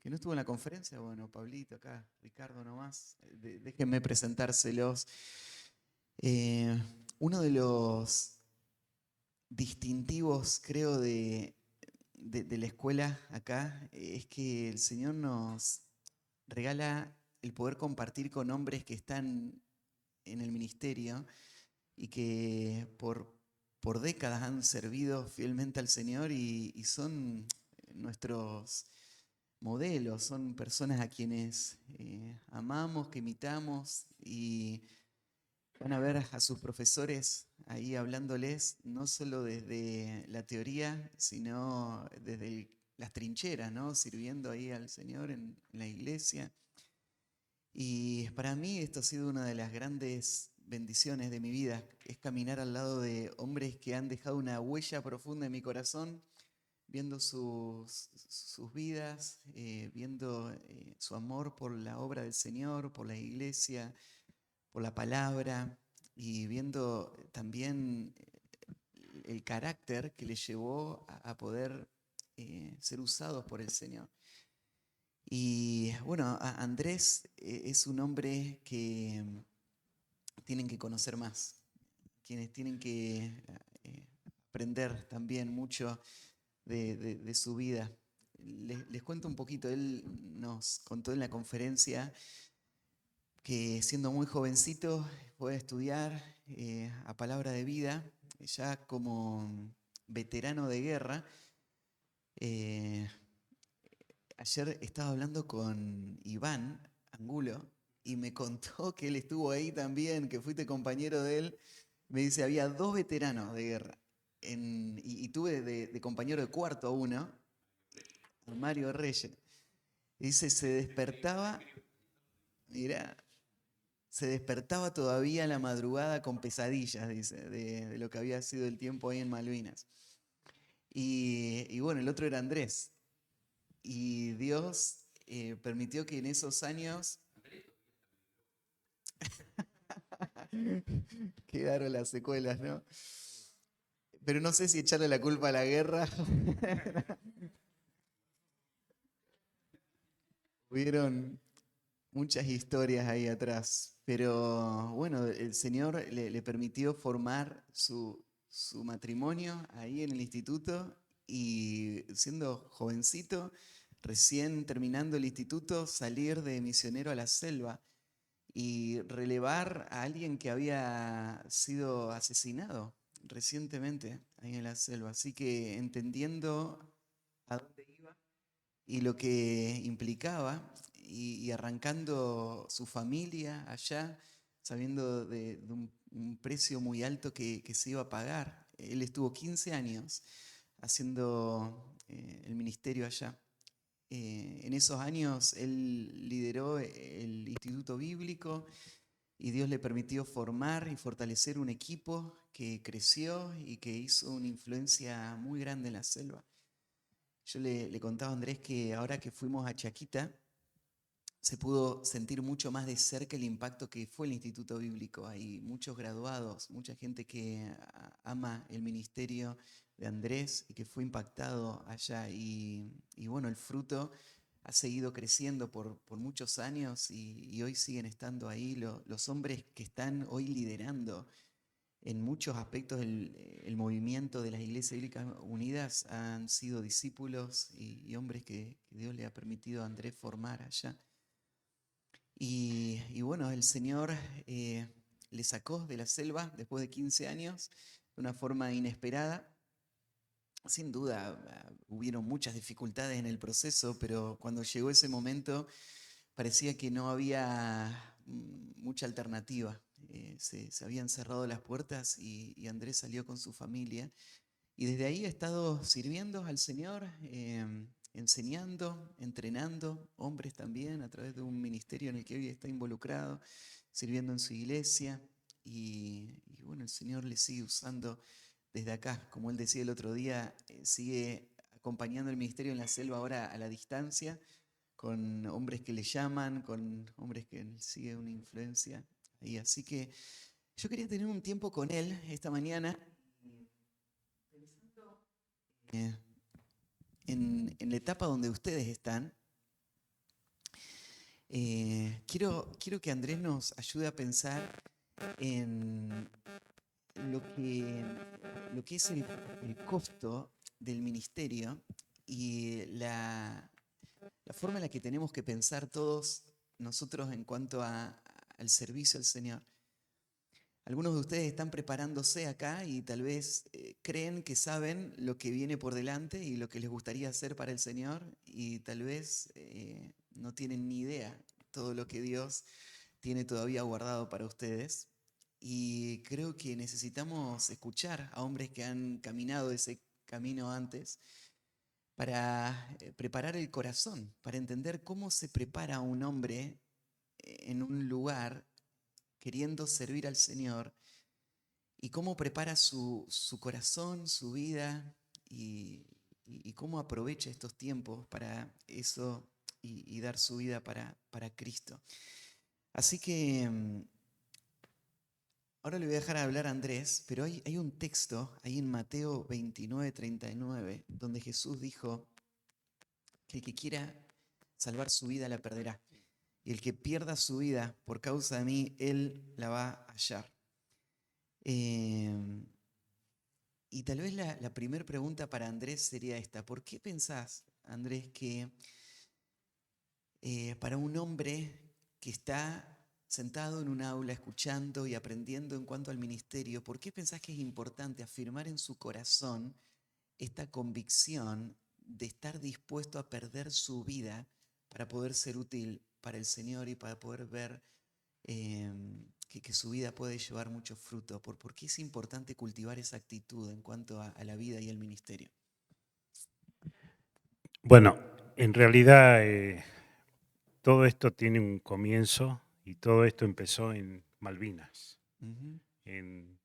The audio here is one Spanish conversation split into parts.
que no estuvo en la conferencia, bueno, Pablito acá, Ricardo nomás, déjenme presentárselos. Eh, Uno de los distintivos, creo, de la escuela acá es que el Señor nos regala el poder compartir con hombres que están en el ministerio y que por décadas han servido fielmente al Señor y son nuestros modelos, son personas a quienes amamos, que imitamos y van a ver a sus profesores ahí hablándoles no solo desde la teoría, sino desde las trincheras, ¿no? Sirviendo ahí al Señor en la iglesia. Y para mí esto ha sido una de las grandes bendiciones de mi vida, es caminar al lado de hombres que han dejado una huella profunda en mi corazón, viendo sus vidas, viendo su amor por la obra del Señor, por la iglesia, por la palabra y viendo también el carácter que les llevó a poder ser usados por el Señor. Y bueno, Andrés es un hombre que tienen que conocer más, quienes tienen que aprender también mucho de su vida. Les cuento un poquito, él nos contó en la conferencia que siendo muy jovencito fue a estudiar a Palabra de Vida, ya como veterano de guerra. eh, Ayer estaba hablando con Iván Angulo y me contó que él estuvo ahí también, que fuiste compañero de él. Me dice, había dos veteranos de guerra. Y tuve de compañero de cuarto a uno, a Mario Reyes. Dice, se despertaba, mirá, se despertaba todavía a la madrugada con pesadillas, dice, de lo que había sido el tiempo ahí en Malvinas. Y bueno, el otro era Andrés. Y Dios permitió que en esos años quedaron las secuelas, ¿no? Pero no sé si echarle la culpa a la guerra. Hubieron muchas historias ahí atrás. Pero bueno, el Señor le permitió formar su matrimonio ahí en el instituto y siendo jovencito, recién terminando el instituto, salir de misionero a la selva y relevar a alguien que había sido asesinado recientemente ahí en la selva. Así que entendiendo a dónde iba y lo que implicaba y arrancando su familia allá, sabiendo de un precio muy alto que se iba a pagar. Él estuvo 15 años haciendo el ministerio allá. En esos años él lideró el Instituto Bíblico y Dios le permitió formar y fortalecer un equipo que creció y que hizo una influencia muy grande en la selva. Yo le contaba a Andrés que ahora que fuimos a Chaquita, se pudo sentir mucho más de cerca el impacto que fue el Instituto Bíblico. Hay muchos graduados, mucha gente que ama el ministerio de Andrés y que fue impactado allá. Y bueno, el fruto ha seguido creciendo por muchos años y hoy siguen estando ahí los hombres que están hoy liderando en muchos aspectos el movimiento de las iglesias bíblicas unidas han sido discípulos y hombres que Dios le ha permitido a Andrés formar allá. Y bueno, el Señor le sacó de la selva después de 15 años de una forma inesperada. Sin duda, hubieron muchas dificultades en el proceso, pero cuando llegó ese momento parecía que no había mucha alternativa. Se habían cerrado las puertas y Andrés salió con su familia. Y desde ahí ha estado sirviendo al Señor, enseñando, entrenando hombres también a través de un ministerio en el que hoy está involucrado, sirviendo en su iglesia. Y bueno, el Señor le sigue usando desde acá. Como él decía el otro día, sigue acompañando el ministerio en la selva ahora a la distancia, con hombres que le llaman, con hombres que él sigue una influencia ahí. Así que yo quería tener un tiempo con él esta mañana. eh, en la etapa donde ustedes están, Quiero que Andrés nos ayude a pensar en lo que, lo que es el costo del ministerio y la forma en la que tenemos que pensar todos nosotros en cuanto al servicio al Señor. Algunos de ustedes están preparándose acá y tal vez creen que saben lo que viene por delante y lo que les gustaría hacer para el Señor y tal vez no tienen ni idea todo lo que Dios tiene todavía guardado para ustedes. Y creo que necesitamos escuchar a hombres que han caminado ese camino antes para preparar el corazón, para entender cómo se prepara un hombre en un lugar queriendo servir al Señor y cómo prepara su corazón, su vida y cómo aprovecha estos tiempos para eso y dar su vida para Cristo. Así que ahora le voy a dejar hablar a Andrés, pero hay un texto ahí en Mateo 29:39 donde Jesús dijo que el que quiera salvar su vida la perderá. Y el que pierda su vida por causa de mí, él la va a hallar. Eh, y tal vez la primera pregunta para Andrés sería esta. ¿Por qué pensás, Andrés, que para un hombre que está sentado en un aula escuchando y aprendiendo en cuanto al ministerio, ¿por qué pensás que es importante afirmar en su corazón esta convicción de estar dispuesto a perder su vida para poder ser útil para el Señor y para poder ver eh, que su vida puede llevar mucho fruto? ¿Por qué es importante cultivar esa actitud en cuanto a la vida y el ministerio? Bueno, en realidad todo esto tiene un comienzo y todo esto empezó en Malvinas. Ujú. En-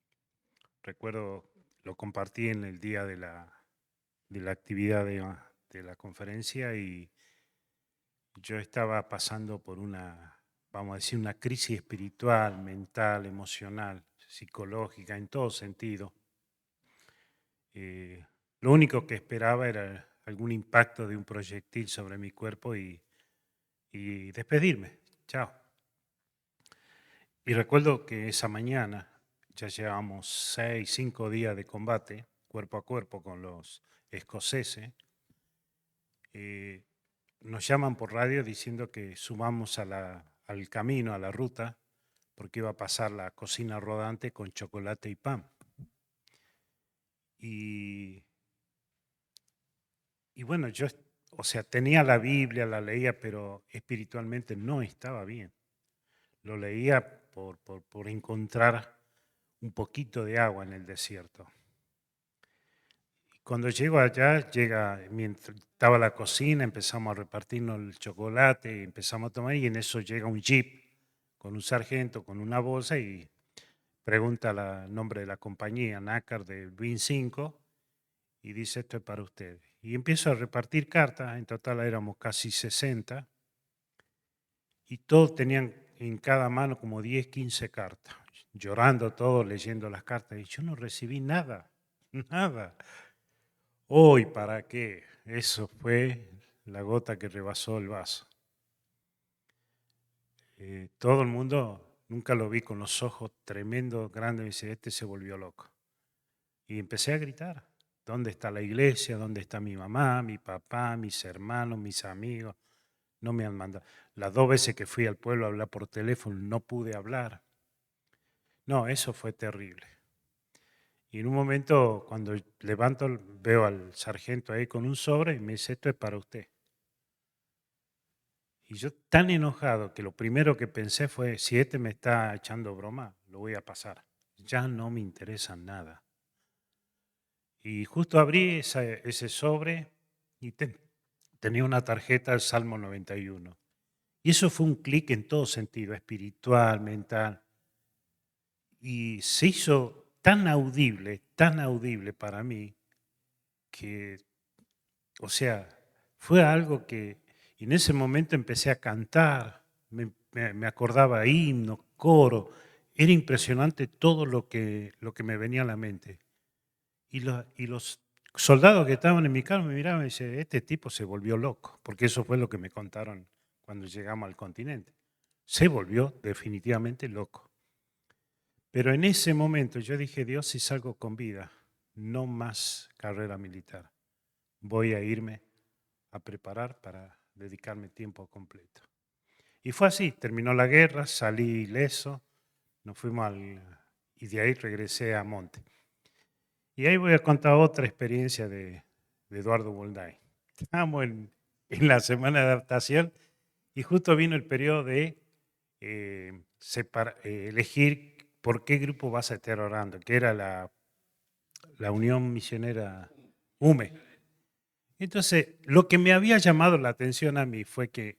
Recuerdo, lo compartí en el día de la actividad de la conferencia y yo estaba pasando por una, vamos a decir, una crisis espiritual, mental, emocional, psicológica, en todo sentido. Eh, lo único que esperaba era algún impacto de un proyectil sobre mi cuerpo y despedirme. Chao. Y recuerdo que esa mañana ya llevamos 5 días de combate, cuerpo a cuerpo con los escoceses. eh, Nos llaman por radio diciendo que subamos al camino, a la ruta, porque iba a pasar la cocina rodante con chocolate y pan. Y, y bueno, yo, o sea, tenía la Biblia, la leía, pero espiritualmente no estaba bien. Lo leía por encontrar un poquito de agua en el desierto. Y cuando llego allá, mientras estaba la cocina, empezamos a repartirnos el chocolate, empezamos a tomar y en eso llega un jeep con un sargento, con una bolsa y pregunta el nombre de la compañía, NACAR del BIN 5 y dice esto es para ustedes. Y empiezo a repartir cartas, en total éramos casi 60 y todos tenían en cada mano como 10, 15 cartas, llorando todos, leyendo las cartas y yo no recibí nada, nada. Hoy, ¿para qué? Eso fue la gota que rebasó el vaso. Todo el mundo, nunca lo vi con los ojos tremendos, grandes, y dice, este se volvió loco. Y empecé a gritar, ¿dónde está la iglesia? ¿Dónde está mi mamá, mi papá, mis hermanos, mis amigos? No me han mandado. Las 2 veces que fui al pueblo a hablar por teléfono no pude hablar. No, eso fue terrible. Y en un momento, cuando levanto, veo al sargento ahí con un sobre y me dice, esto es para usted. Y yo tan enojado que lo primero que pensé fue, si este me está echando broma, lo voy a pasar. Ya no me interesa nada. Y justo abrí ese sobre y tenía una tarjeta del Salmo 91. Y eso fue un clic en todo sentido, espiritual, mental. Y se hizo tan audible para mí, que, o sea, fue algo que y en ese momento empecé a cantar, me acordaba himnos, coro, era impresionante todo lo que me venía a la mente. Y los soldados que estaban en mi carro me miraban y decían, este tipo se volvió loco, porque eso fue lo que me contaron cuando llegamos al continente. Se volvió definitivamente loco. Pero en ese momento yo dije, Dios, si salgo con vida, no más carrera militar. Voy a irme a preparar para dedicarme tiempo completo. Y fue así, terminó la guerra, salí ileso, nos fuimos y de ahí regresé a Monte. Y ahí voy a contar otra experiencia de Eduardo Bolday. Estábamos en la semana de adaptación y justo vino el periodo de elegir por qué grupo vas a estar orando, que era la Unión Misionera UME. Entonces, lo que me había llamado la atención a mí fue que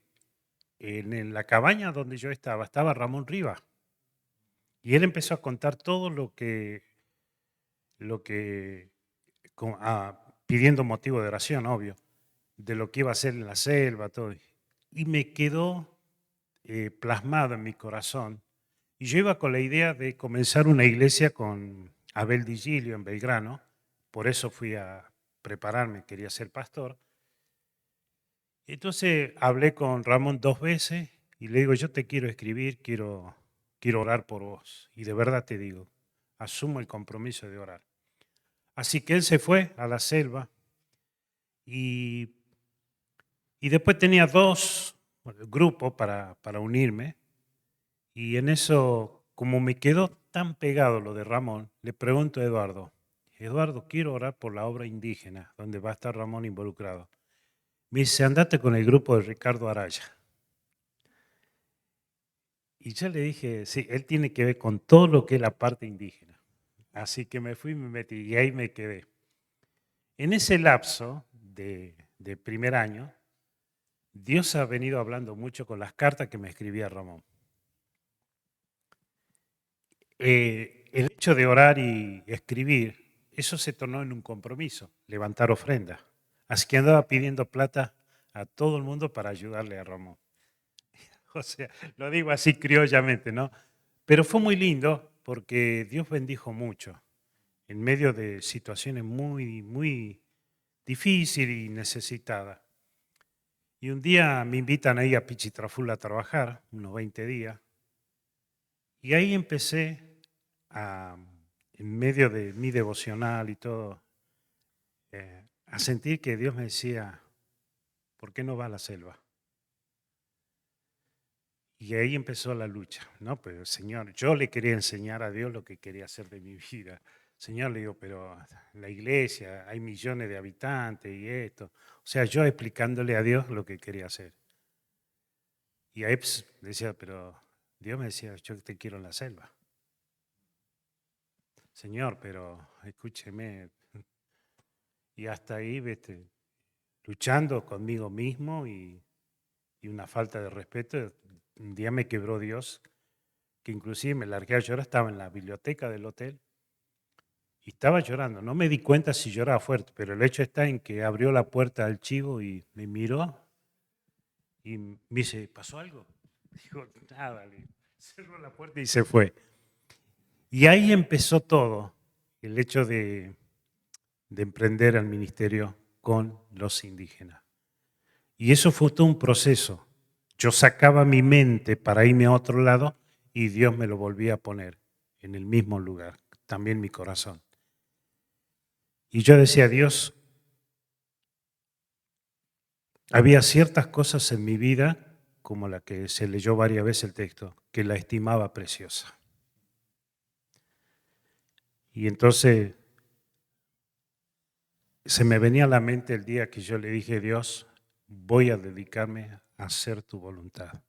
en la cabaña donde yo estaba Ramón Rivas. Y él empezó a contar todo pidiendo motivo de oración, obvio, de lo que iba a hacer en la selva, todo. Y me quedó plasmado en mi corazón. Y yo iba con la idea de comenzar una iglesia con Abel Di Gilio en Belgrano, por eso fui a prepararme, quería ser pastor. Entonces hablé con Ramón 2 veces y le digo, yo te quiero escribir, quiero orar por vos. Y de verdad te digo, asumo el compromiso de orar. Así que él se fue a la selva y después tenía 2 grupos para unirme. Y en eso, como me quedó tan pegado lo de Ramón, le pregunto a Eduardo, Eduardo, quiero orar por la obra indígena, donde va a estar Ramón involucrado. Me dice, andate con el grupo de Ricardo Araya. Y yo le dije, sí, él tiene que ver con todo lo que es la parte indígena. Así que me fui y me metí y ahí me quedé. En ese lapso de primer año, Dios ha venido hablando mucho con las cartas que me escribía Ramón. El hecho de orar y escribir, eso se tornó en un compromiso, levantar ofrendas. Así que andaba pidiendo plata a todo el mundo para ayudarle a Ramón. O sea, lo digo así criollamente, ¿no? Pero fue muy lindo porque Dios bendijo mucho en medio de situaciones muy, muy difíciles y necesitadas. Y un día me invitan ahí a Pichitraful a trabajar, unos 20 días, y ahí empecé en medio de mi devocional y todo, a sentir que Dios me decía, ¿por qué no va a la selva? Y ahí empezó la lucha, ¿no? Pero Señor, yo le quería enseñar a Dios lo que quería hacer de mi vida. Señor, le digo, pero la iglesia, hay millones de habitantes y esto. O sea, yo explicándole a Dios lo que quería hacer. Y ahí decía, pero Dios me decía, yo te quiero en la selva. Señor, pero escúcheme. Y hasta ahí, vete, luchando conmigo mismo y una falta de respeto. Un día me quebró Dios, que inclusive me largué a llorar, estaba en la biblioteca del hotel y estaba llorando. No me di cuenta si lloraba fuerte, pero el hecho está en que abrió la puerta al chivo y me miró y me dice, ¿pasó algo? Dijo, nada, cerró la puerta y se fue. Y ahí empezó todo, el hecho de emprender el ministerio con los indígenas. Y eso fue todo un proceso. Yo sacaba mi mente para irme a otro lado y Dios me lo volvía a poner en el mismo lugar, también mi corazón. Y yo decía, Dios, había ciertas cosas en mi vida, como la que se leyó varias veces el texto, que la estimaba preciosa. Y entonces se me venía a la mente el día que yo le dije, Dios, voy a dedicarme a hacer tu voluntad.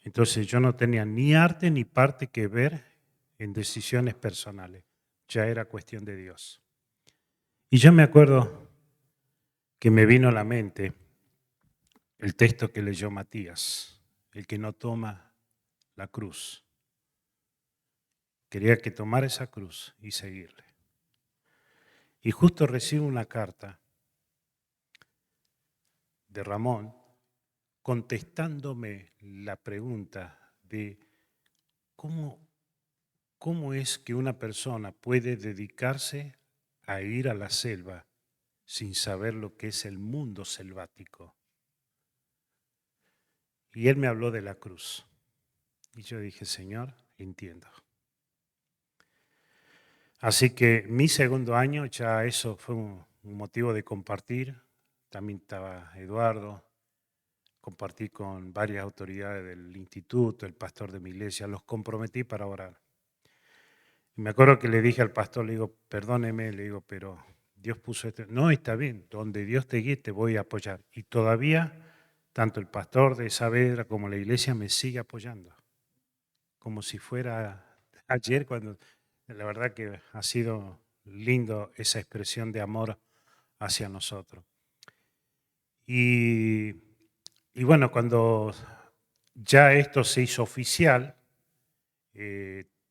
Entonces yo no tenía ni arte ni parte que ver en decisiones personales, ya era cuestión de Dios. Y yo me acuerdo que me vino a la mente el texto que leyó Matías, el que no toma la cruz. Quería que tomara esa cruz y seguirle. Y justo recibo una carta de Ramón contestándome la pregunta de cómo es que una persona puede dedicarse a ir a la selva sin saber lo que es el mundo selvático. y él me habló de la cruz. Y yo dije, Señor, entiendo. Así que mi segundo año ya eso fue un motivo de compartir. También estaba Eduardo, compartí con varias autoridades del instituto, el pastor de mi iglesia, los comprometí para orar. Y me acuerdo que le dije al pastor, le digo, perdóneme, le digo, pero Dios puso esto. No, está bien, donde Dios te guíe te voy a apoyar. Y todavía, tanto el pastor de Saavedra como la iglesia me sigue apoyando. Como si fuera ayer, cuando la verdad que ha sido lindo esa expresión de amor hacia nosotros. Y bueno, cuando ya esto se hizo oficial,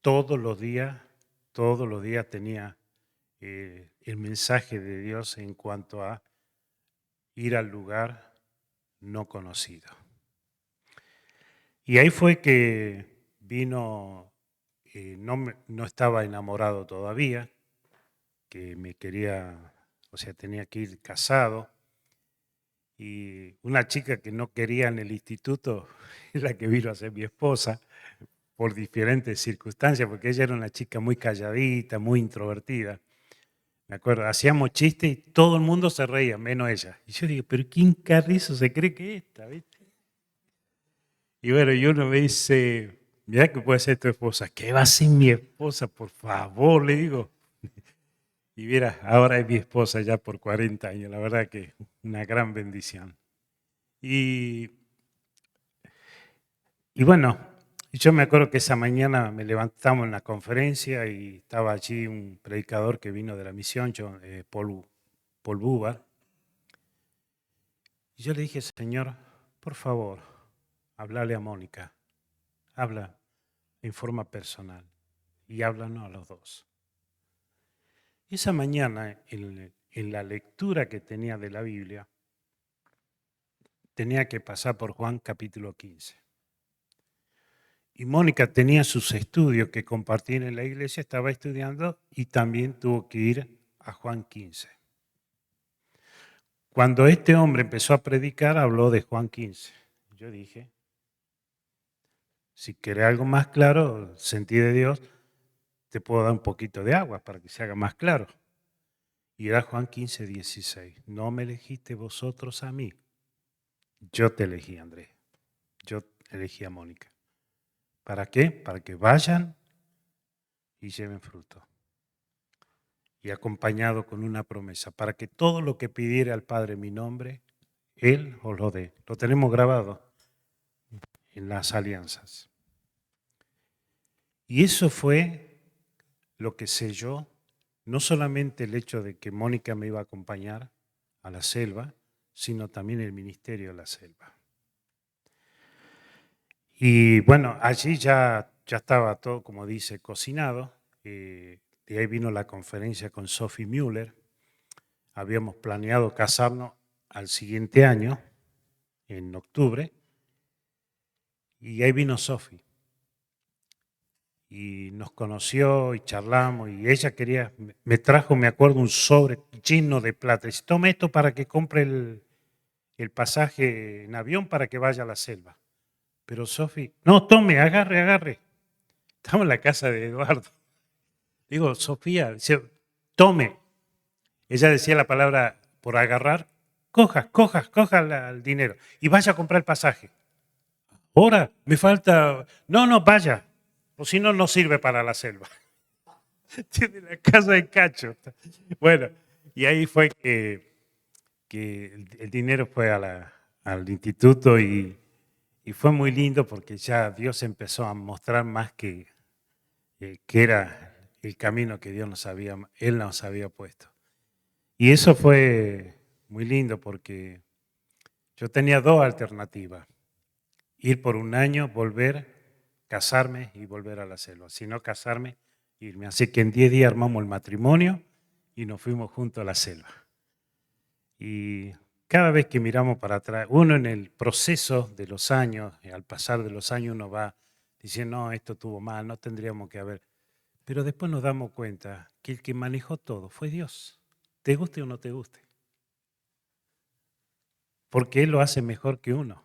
todos los días tenía el mensaje de Dios en cuanto a ir al lugar no conocido. Y ahí fue que vino, no estaba enamorado todavía, que me quería, o sea, tenía que ir casado. Y una chica que no quería en el instituto es la que vino a ser mi esposa por diferentes circunstancias, porque ella era una chica muy calladita, muy introvertida. Me acuerdo, hacíamos chistes y todo el mundo se reía, menos ella. Y yo digo, pero ¿quién carrizo se cree que es esta? ¿Viste? Y bueno, y uno me dice, mira que puede ser tu esposa. ¿Qué va a ser mi esposa? Por favor, le digo. Y mira, ahora es mi esposa ya por 40 años, la verdad que una gran bendición. Y bueno, yo me acuerdo que esa mañana me levantamos en la conferencia y estaba allí un predicador que vino de la misión, Paul Bubar. Y yo le dije, Señor, por favor, háblale a Mónica, habla en forma personal y háblanos a los dos. Y esa mañana, en la lectura que tenía de la Biblia, tenía que pasar por Juan capítulo 15. Y Mónica tenía sus estudios que compartía en la iglesia, estaba estudiando y también tuvo que ir a Juan 15. Cuando este hombre empezó a predicar, habló de Juan 15. Yo dije, si querés algo más claro, sentí de Dios, te puedo dar un poquito de agua para que se haga más claro. Y era Juan 15, 16. No me elegiste vosotros a mí. Yo te elegí, Andrés. Yo elegí a Mónica. ¿Para qué? Para que vayan y lleven fruto. Y acompañado con una promesa, para que todo lo que pidiere al Padre en mi nombre, Él os lo dé. Lo tenemos grabado en las alianzas. Y eso fue lo que selló, no solamente el hecho de que Mónica me iba a acompañar a la selva, sino también el ministerio de la selva. Y bueno, allí ya estaba todo, como dice, cocinado. De ahí vino la conferencia con Sophie Müller. Habíamos planeado casarnos al siguiente año, en octubre, y ahí vino Sophie. Y nos conoció y charlamos, y ella quería, me trajo, me acuerdo, un sobre lleno de plata. Dice, tome esto para que compre el pasaje en avión para que vaya a la selva. Pero Sophie, no, tome, agarre. Estamos en la casa de Eduardo. Digo, Sofía, dice, tome. Ella decía la palabra por agarrar, coja el dinero y vaya a comprar el pasaje. Ahora, me falta, no, vaya, o si no, no sirve para la selva. Tiene la casa de cacho. Bueno, y ahí fue que el dinero fue al instituto y fue muy lindo porque ya Dios empezó a mostrar más que era el camino que Él nos había puesto. Y eso fue muy lindo porque yo tenía dos alternativas. Ir por un año, volver, casarme y volver a la selva. Si no casarme, irme. Así que en 10 días armamos el matrimonio y nos fuimos juntos a la selva. Y cada vez que miramos para atrás, uno en el proceso de los años, al pasar de los años uno va diciendo, no, esto estuvo mal, no tendríamos que haber. Pero después nos damos cuenta que el que manejó todo fue Dios, te guste o no te guste. Porque Él lo hace mejor que uno.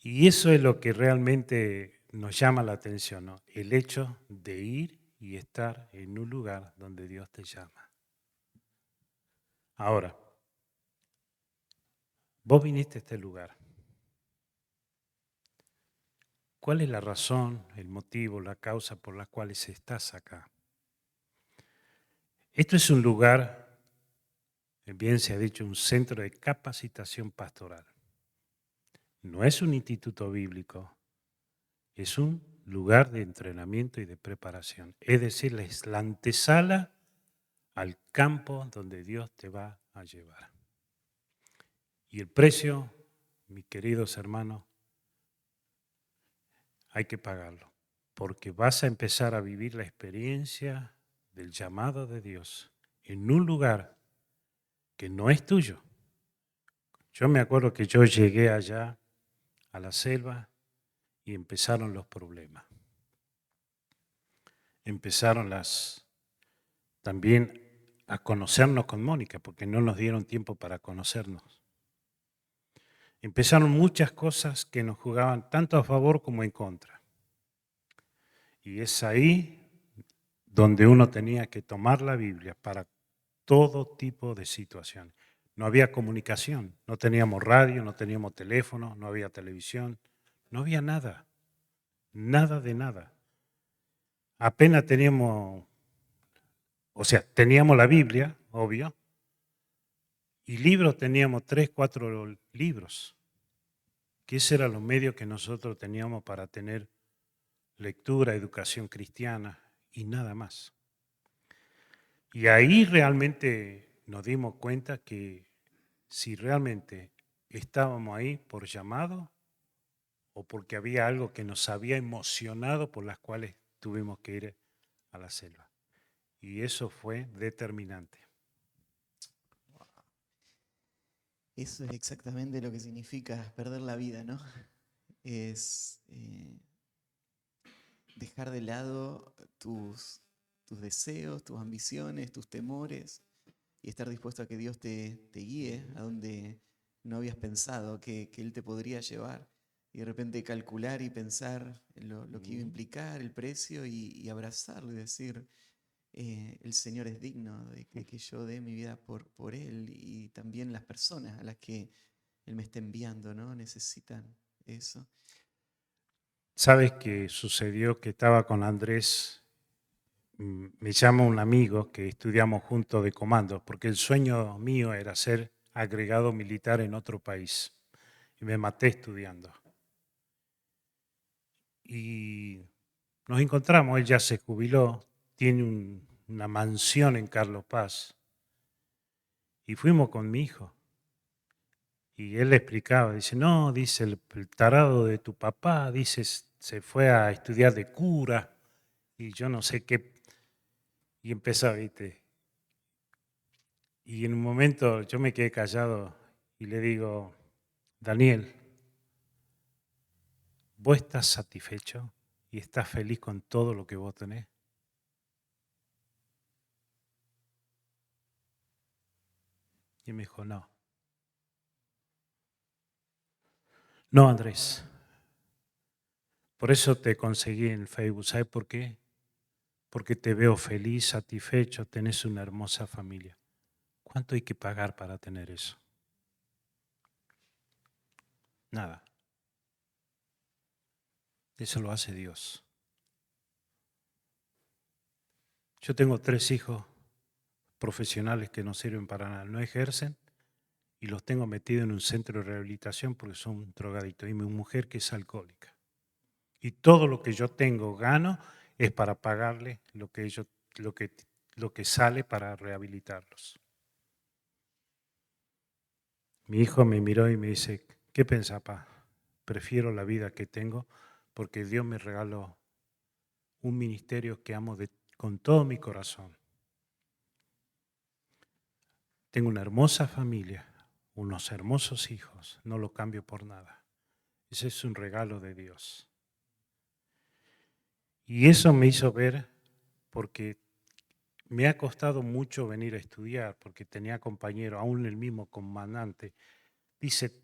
Y eso es lo que realmente nos llama la atención, ¿no? El hecho de ir y estar en un lugar donde Dios te llama. Ahora, vos viniste a este lugar. ¿Cuál es la razón, el motivo, la causa por la cual estás acá? Esto es un lugar, bien se ha dicho, un centro de capacitación pastoral. No es un instituto bíblico, es un lugar de entrenamiento y de preparación. Es decir, es la antesala al campo donde Dios te va a llevar. Y el precio, mis queridos hermanos, hay que pagarlo, porque vas a empezar a vivir la experiencia del llamado de Dios en un lugar que no es tuyo. Yo me acuerdo que yo llegué allá a la selva y empezaron los problemas. Empezaron también a conocernos con Mónica, porque no nos dieron tiempo para conocernos. Empezaron muchas cosas que nos jugaban tanto a favor como en contra. Y es ahí donde uno tenía que tomar la Biblia para todo tipo de situaciones. No había comunicación, no teníamos radio, no teníamos teléfono, no había televisión, no había nada, nada de nada. Apenas teníamos, teníamos la Biblia, obvio, y libros teníamos 3, 4 libros, que ese era los medios que nosotros teníamos para tener lectura, educación cristiana y nada más. Y ahí realmente nos dimos cuenta que si realmente estábamos ahí por llamado o porque había algo que nos había emocionado por las cuales tuvimos que ir a la selva. Y eso fue determinante. Eso es exactamente lo que significa perder la vida, ¿no? Es dejar de lado tus deseos, tus ambiciones, tus temores y estar dispuesto a que Dios te guíe a donde no habías pensado que Él te podría llevar. Y de repente calcular y pensar en lo que iba a implicar, el precio y abrazarlo y decir, el Señor es digno de que yo dé mi vida por Él y también las personas a las que Él me está enviando, ¿no? Necesitan eso. ¿Sabes qué sucedió? Que estaba con Andrés, me llama un amigo que estudiamos juntos de comando, porque el sueño mío era ser agregado militar en otro país. Y me maté estudiando. Y nos encontramos, él ya se jubiló, tiene una mansión en Carlos Paz. Y fuimos con mi hijo. Y él le explicaba, dice, no, dice, el tarado de tu papá, dice, se fue a estudiar de cura y yo no sé qué. Y empezó, viste. Y en un momento yo me quedé callado y le digo, Daniel, ¿vos estás satisfecho y estás feliz con todo lo que vos tenés? Y me dijo, no. No, Andrés. Por eso te conseguí en Facebook. ¿Sabes por qué? Porque te veo feliz, satisfecho, tenés una hermosa familia. ¿Cuánto hay que pagar para tener eso? Nada. Eso lo hace Dios. Yo tengo 3 hijos profesionales que no sirven para nada, no ejercen y los tengo metidos en un centro de rehabilitación porque son drogadictos. Y mi mujer que es alcohólica. Y todo lo que yo tengo, gano, es para pagarle lo que sale para rehabilitarlos. Mi hijo me miró y me dice, ¿qué pensás, papá? Prefiero la vida que tengo porque Dios me regaló un ministerio que amo con todo mi corazón. Tengo una hermosa familia, unos hermosos hijos, no lo cambio por nada. Ese es un regalo de Dios. Y eso me hizo ver, porque me ha costado mucho venir a estudiar, porque tenía compañeros, aún el mismo comandante, dice,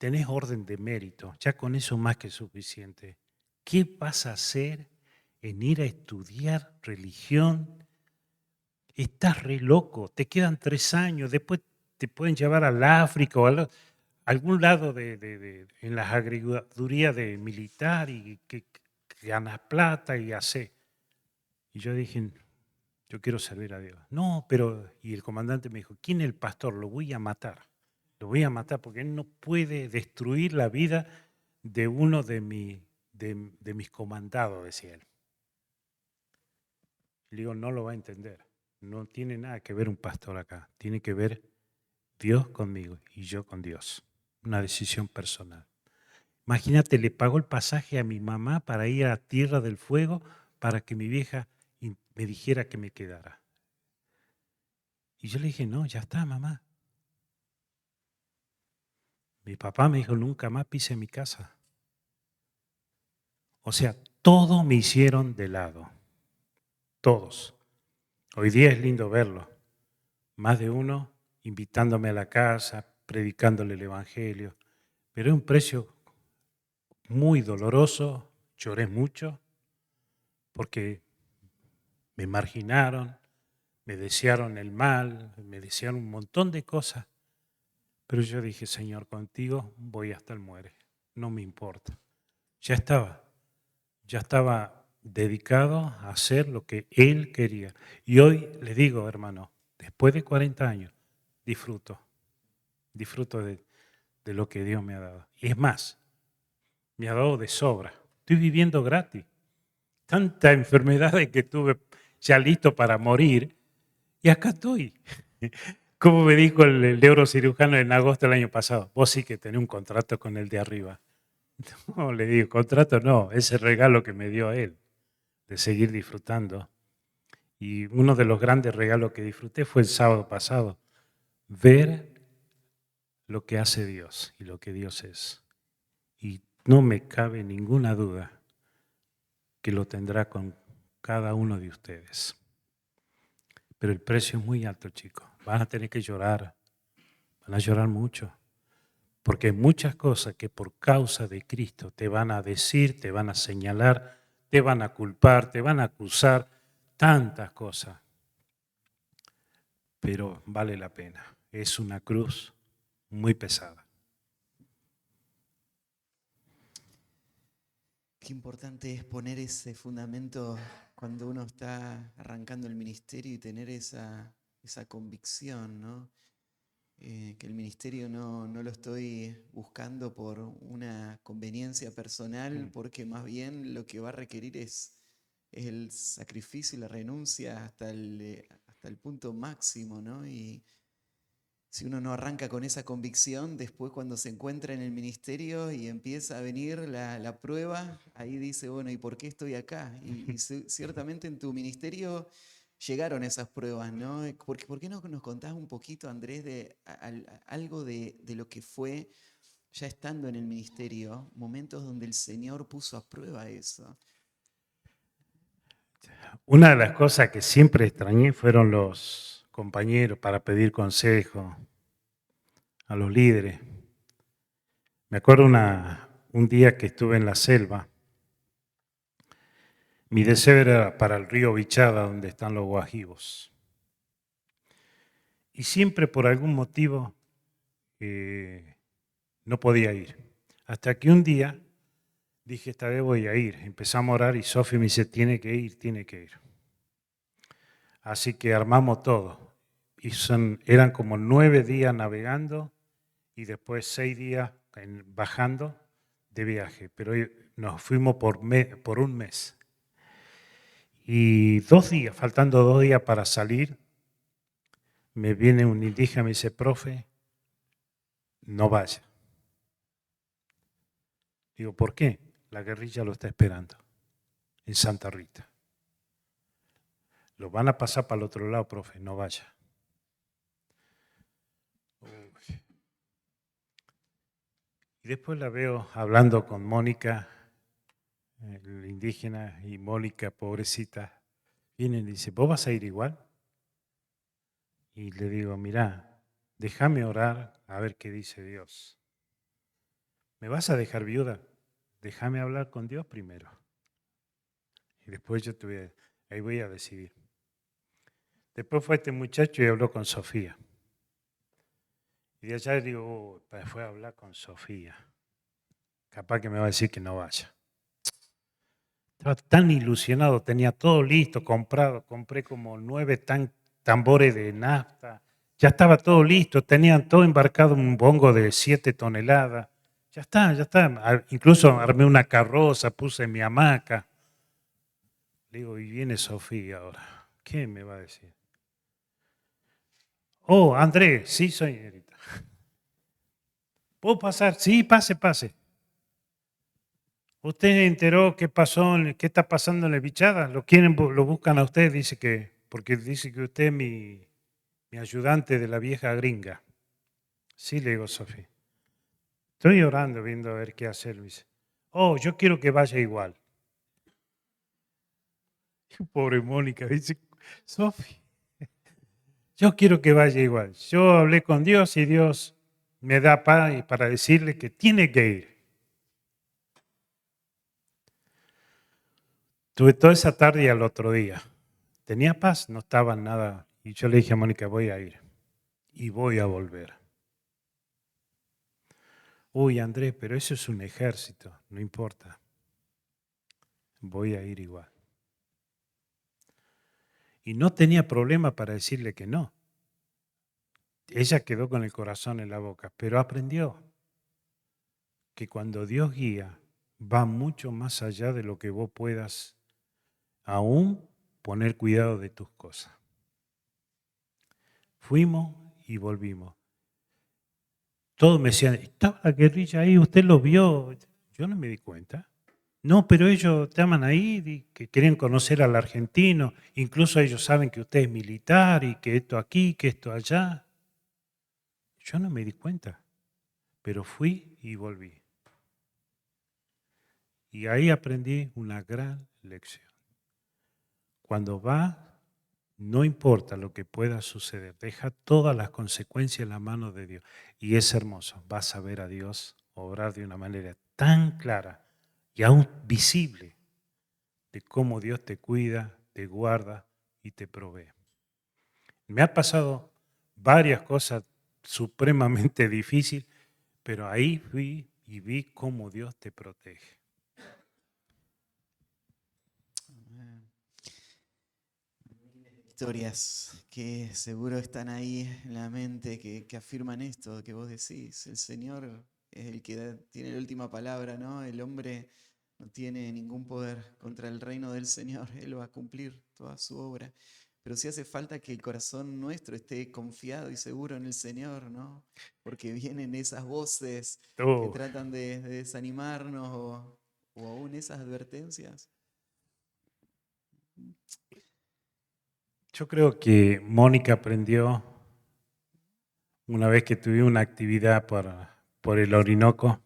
tenés orden de mérito, ya con eso más que suficiente. ¿Qué vas a hacer en ir a estudiar religión? Estás re loco, te quedan 3 años, después te pueden llevar al África o a algún lado en las agregadurías de militar y que ganas plata y hace. Y yo dije, yo quiero servir a Dios. No, pero, y el comandante me dijo, ¿quién es el pastor? Lo voy a matar. Lo voy a matar porque él no puede destruir la vida de uno de mis comandados, decía él. Le digo, no lo va a entender. No tiene nada que ver un pastor acá. Tiene que ver Dios conmigo y yo con Dios. Una decisión personal. Imagínate, le pagó el pasaje a mi mamá para ir a Tierra del Fuego para que mi vieja me dijera que me quedara. Y yo le dije, no, ya está, mamá. Mi papá me dijo, nunca más pise mi casa. O sea, todo me hicieron de lado. Todos. Hoy día es lindo verlo. Más de uno invitándome a la casa, predicándole el Evangelio. Pero es un precio muy doloroso. Lloré mucho porque me marginaron, me desearon el mal, me desearon un montón de cosas. Pero yo dije, Señor, contigo voy hasta el muere. No me importa. Ya estaba dedicado a hacer lo que Él quería. Y hoy le digo, hermano, después de 40 años, disfruto de lo que Dios me ha dado. Y es más, me ha dado de sobra. Estoy viviendo gratis. Tantas enfermedades que tuve ya listo para morir, y acá estoy. Como me dijo el neurocirujano en agosto del año pasado, vos sí que tenés un contrato con el de arriba. No, le digo, contrato no, ese regalo que me dio él, de seguir disfrutando. Y uno de los grandes regalos que disfruté fue el sábado pasado, ver lo que hace Dios y lo que Dios es. Y no me cabe ninguna duda que lo tendrá con cada uno de ustedes. Pero el precio es muy alto, chicos. Van a tener que llorar, van a llorar mucho. Porque hay muchas cosas que por causa de Cristo te van a decir, te van a señalar, te van a culpar, te van a acusar, tantas cosas. Pero vale la pena. Es una cruz muy pesada. Qué importante es poner ese fundamento cuando uno está arrancando el ministerio y tener esa convicción, ¿no? Que el ministerio no lo estoy buscando por una conveniencia personal, porque más bien lo que va a requerir es el sacrificio y la renuncia hasta el punto máximo, ¿no? Y si uno no arranca con esa convicción, después cuando se encuentra en el ministerio y empieza a venir la prueba, ahí dice, bueno, ¿y por qué estoy acá? Y ciertamente en tu ministerio llegaron esas pruebas, ¿no? ¿Por qué no nos contás un poquito, Andrés, de algo de lo que fue ya estando en el ministerio, momentos donde el Señor puso a prueba eso? Una de las cosas que siempre extrañé fueron los compañeros para pedir consejo a los líderes. Me acuerdo un día que estuve en la selva. Mi deseo era para el río Bichada, donde están los guajivos. Y siempre por algún motivo no podía ir. Hasta que un día dije, esta vez voy a ir. Empezamos a orar y Sofi me dice, tiene que ir, tiene que ir. Así que armamos todo. Y eran como 9 días navegando y después 6 días bajando de viaje. Pero nos fuimos por un mes. Y 2 días, faltando 2 días para salir, me viene un indígena y me dice, profe, no vaya. Digo, ¿por qué? La guerrilla lo está esperando en Santa Rita. Lo van a pasar para el otro lado, profe, no vaya. Y después la veo hablando con Mónica, el indígena, y Mónica, pobrecita, viene y dice, ¿vos vas a ir igual? Y le digo, mirá, déjame orar a ver qué dice Dios. ¿me vas a dejar viuda? Déjame hablar con Dios primero. Y después ahí voy a decidir. Después fue este muchacho y habló con Sofía. Y de allá digo, fue a hablar con Sofía. Capaz que me va a decir que no vaya. Estaba tan ilusionado, tenía todo listo, comprado. Compré como 9 tambores de nafta. Ya estaba todo listo, tenían todo embarcado en un bongo de 7 toneladas. Ya está, ya está. Incluso armé una carroza, puse mi hamaca. Le digo, y viene Sofía ahora. ¿Qué me va a decir? Oh, Andrés, sí, señorita. ¿Puedo pasar? Sí, pase, pase. ¿Usted enteró qué pasó, qué está pasando en la bichada? Lo buscan a usted, porque dice que usted es mi ayudante de la vieja gringa. Sí, le digo, Sofía. Estoy orando, viendo a ver qué hacer, Luis. Oh, yo quiero que vaya igual. Pobre Mónica, dice, Sofía, yo quiero que vaya igual. Yo hablé con Dios y Dios me da paz para decirle que tiene que ir. Tuve toda esa tarde y al otro día. Tenía paz, no estaba nada. Y yo le dije a Mónica, voy a ir y voy a volver. Uy, Andrés, pero eso es un ejército, no importa. Voy a ir igual. Y no tenía problema para decirle que no. Ella quedó con el corazón en la boca, pero aprendió que cuando Dios guía, va mucho más allá de lo que vos puedas aún poner cuidado de tus cosas. Fuimos y volvimos. Todos me decían, estaba la guerrilla ahí, usted lo vio. Yo no me di cuenta. No, pero ellos estaban ahí, que querían conocer al argentino. Incluso ellos saben que usted es militar y que esto aquí, que esto allá. Yo no me di cuenta, pero fui y volví. Y ahí aprendí una gran lección. Cuando va, no importa lo que pueda suceder, deja todas las consecuencias en la mano de Dios. Y es hermoso, vas a ver a Dios obrar de una manera tan clara y aún visible de cómo Dios te cuida, te guarda y te provee. Me ha pasado varias cosas supremamente difíciles, pero ahí fui y vi cómo Dios te protege. Historias que seguro están ahí en la mente, que afirman esto que vos decís. El Señor es el que tiene la última palabra, ¿no? El hombre no tiene ningún poder contra el reino del Señor. Él va a cumplir toda su obra. Pero sí hace falta que el corazón nuestro esté confiado y seguro en el Señor, ¿no? Porque vienen esas voces que tratan de desanimarnos o aún esas advertencias. Yo creo que Mónica aprendió una vez que tuve una actividad por el Orinoco,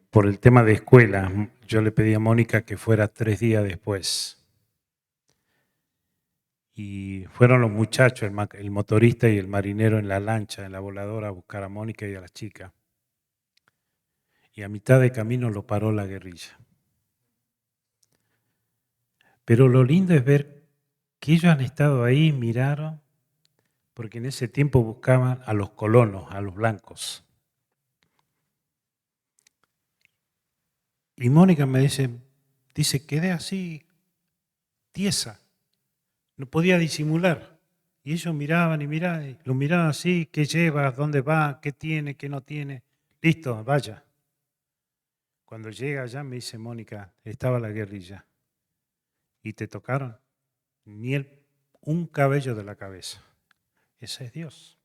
por el tema de escuela. Yo le pedí a Mónica que fuera 3 días después. Y fueron los muchachos, el motorista y el marinero en la lancha, en la voladora, a buscar a Mónica y a las chicas. Y a mitad de camino lo paró la guerrilla. Pero lo lindo es ver que ellos han estado ahí, miraron, porque en ese tiempo buscaban a los colonos, a los blancos. Y Mónica me dice, quedé así, tiesa, no podía disimular. Y ellos miraban y miraban, lo miraban así, ¿qué llevas? ¿Dónde va? ¿Qué tiene? ¿Qué no tiene? Listo, vaya. Cuando llega allá me dice Mónica, estaba la guerrilla. ¿Y te tocaron? Ni un cabello de la cabeza. Ese es Dios.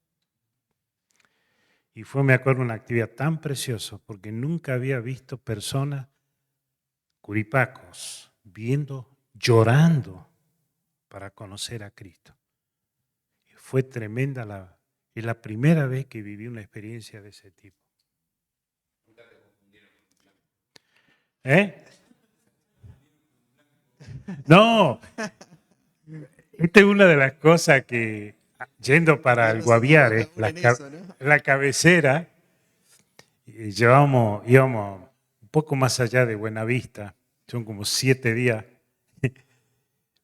Y fue, me acuerdo, una actividad tan preciosa porque nunca había visto personas, curipacos, llorando para conocer a Cristo. Fue tremenda, es la primera vez que viví una experiencia de ese tipo. ¿Eh? No, esta es una de las cosas que, yendo para el Guaviare, la cabecera, Y íbamos un poco más allá de Buenavista, son como 7 días.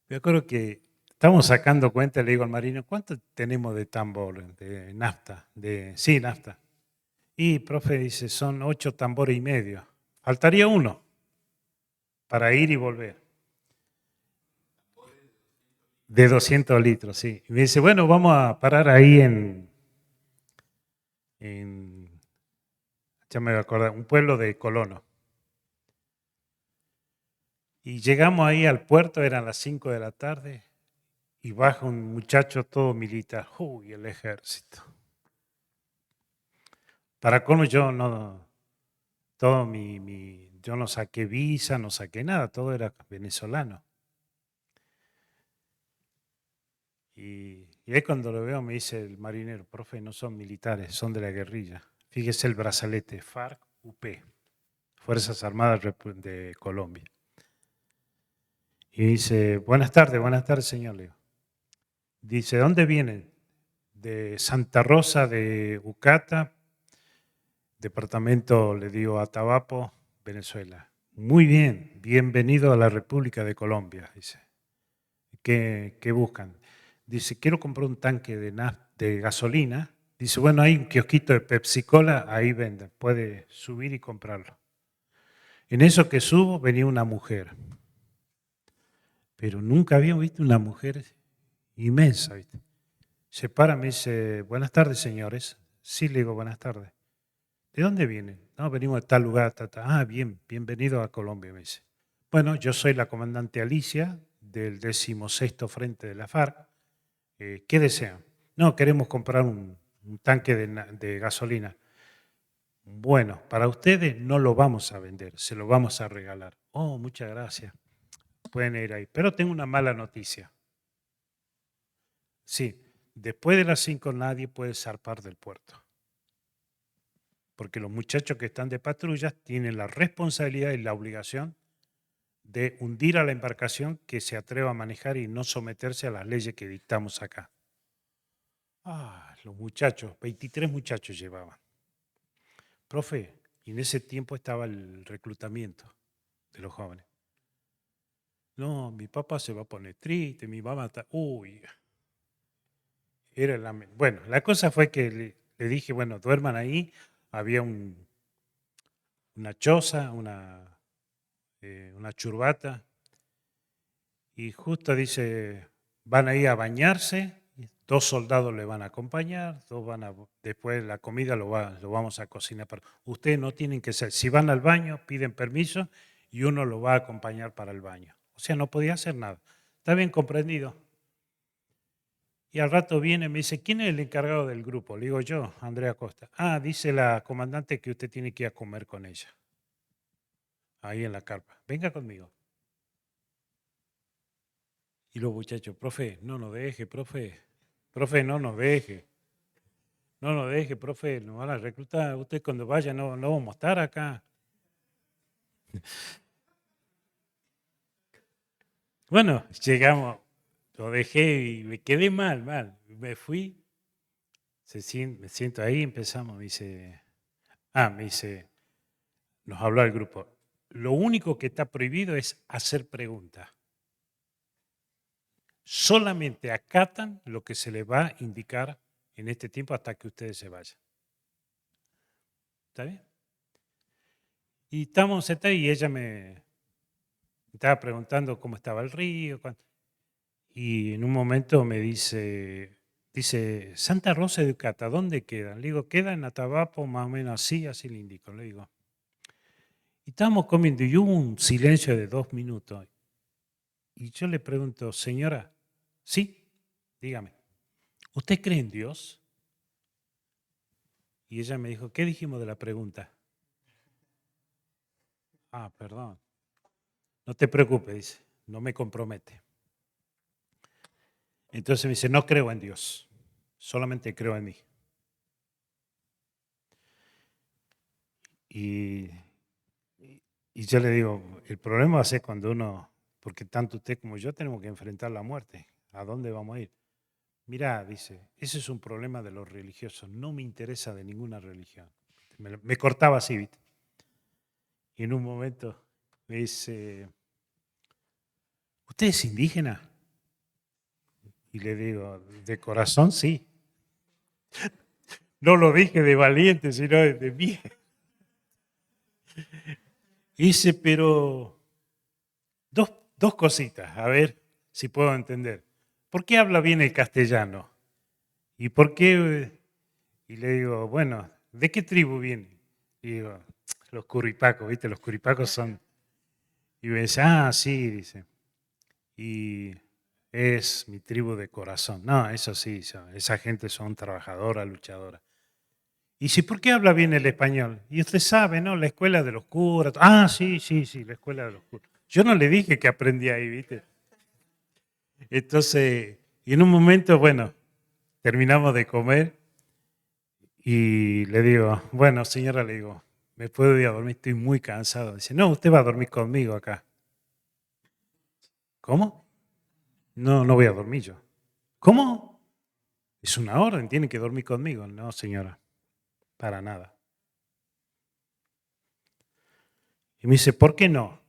Me acuerdo que estábamos sacando cuenta, le digo al marino, ¿cuánto tenemos de tambor, de nafta? Sí, nafta. Y, profe, dice, son 8 tambores y medio. Faltaría uno para ir y volver. De 200 litros, sí. Y me dice, bueno, vamos a parar ahí ya me voy a acordar, un pueblo de colonos. Y llegamos ahí al puerto, eran las 5 de la tarde, y baja un muchacho todo militar. Uy, el ejército. Para colmo yo no, yo no saqué visa, no saqué nada, todo era venezolano. Y ahí cuando lo veo me dice el marinero, profe, no son militares, son de la guerrilla. Fíjese el brazalete, FARC-UP, Fuerzas Armadas de Colombia. Y dice, buenas tardes, señor. Le digo. Dice, ¿dónde vienen? De Santa Rosa de Ucata, departamento, le digo, Atabapo, Venezuela. Muy bien, bienvenido a la República de Colombia, dice. ¿Qué buscan? Dice, quiero comprar un tanque de gasolina. Dice, bueno, hay un kiosquito de Pepsi Cola, ahí venden, puede subir y comprarlo. En eso que subo venía una mujer, pero nunca había visto una mujer inmensa, ¿viste? Se para, me dice, buenas tardes, señores. Sí, le digo, buenas tardes. ¿De dónde vienen? No, venimos de tal lugar, Ah, bien, bienvenido a Colombia, me dice. Bueno, yo soy la comandante Alicia del 16º Frente de la FARC. ¿Qué desean? No, queremos comprar un tanque de gasolina. Bueno, para ustedes no lo vamos a vender, se lo vamos a regalar. Oh, muchas gracias. Pueden ir ahí. Pero tengo una mala noticia. Sí, después de las 5 nadie puede zarpar del puerto. Porque los muchachos que están de patrullas tienen la responsabilidad y la obligación de hundir a la embarcación que se atreva a manejar y no someterse a las leyes que dictamos acá. Ah, los muchachos, 23 muchachos llevaban. Profe, y en ese tiempo estaba el reclutamiento de los jóvenes. No, mi papá se va a poner triste, mi mamá está... Uy, bueno, la cosa fue que le dije, bueno, duerman ahí. Había una choza, una churbata, y justo dice, van a ir a bañarse, 2 soldados le van a acompañar, después la comida lo vamos a cocinar. Ustedes no tienen que ser, si van al baño, piden permiso y uno lo va a acompañar para el baño. O sea, no podía hacer nada. ¿Está bien comprendido? Y al rato viene y me dice, ¿quién es el encargado del grupo? Le digo yo, Andrea Costa. Ah, dice la comandante que usted tiene que ir a comer con ella, ahí en la carpa. Venga conmigo. Y los muchachos, profe, no nos deje, profe, no nos deje, no nos deje, profe, nos van a reclutar, usted cuando vaya no vamos a estar acá. Bueno, llegamos, lo dejé y me quedé mal, me fui, me siento ahí, empezamos, me dice, nos habló el grupo, lo único que está prohibido es hacer preguntas. Solamente acatan lo que se les va a indicar en este tiempo hasta que ustedes se vayan. ¿Está bien? Y estamos sentados y ella me estaba preguntando cómo estaba el río. Y en un momento me dice, Santa Rosa de Ucata, ¿dónde queda? Le digo, queda en Atabapo, más o menos así le indico. Le digo. Y estábamos comiendo y hubo un silencio de 2 minutos. Y yo le pregunto, señora, sí, dígame, ¿usted cree en Dios? Y ella me dijo, ¿qué dijimos de la pregunta? Ah, perdón. No te preocupes, dice, no me compromete. Entonces me dice, no creo en Dios, solamente creo en mí. Y, y yo le digo, el problema va a ser cuando porque tanto usted como yo tenemos que enfrentar la muerte. ¿A dónde vamos a ir? Mirá, dice, ese es un problema de los religiosos, no me interesa de ninguna religión. me cortaba así, ¿viste? Y en un momento me dice, ¿usted es indígena? Y le digo, de corazón sí. No lo dije de valiente, sino de mí. Y dice, pero dos cositas, a ver si puedo entender. ¿Por qué habla bien el castellano? ¿Y por qué? Y le digo, bueno, ¿de qué tribu viene? Y digo, los curipacos, ¿viste? Los curipacos son... Y me dice, ah, sí, dice. Y es mi tribu de corazón. No, eso sí, esa gente son trabajadora, luchadora. Y si, ¿por qué habla bien el español? Y usted sabe, ¿no? La escuela de los curas. Ah, sí, sí, sí, la escuela de los curas. Yo no le dije que aprendí ahí, ¿viste? Entonces, y en un momento, bueno, terminamos de comer y le digo, bueno, señora, le digo, ¿me puedo ir a dormir? Estoy muy cansado. Dice, no, usted va a dormir conmigo acá. ¿Cómo? No, no voy a dormir yo. ¿Cómo? Es una orden, tiene que dormir conmigo. No, señora, para nada. Y me dice, ¿por qué no?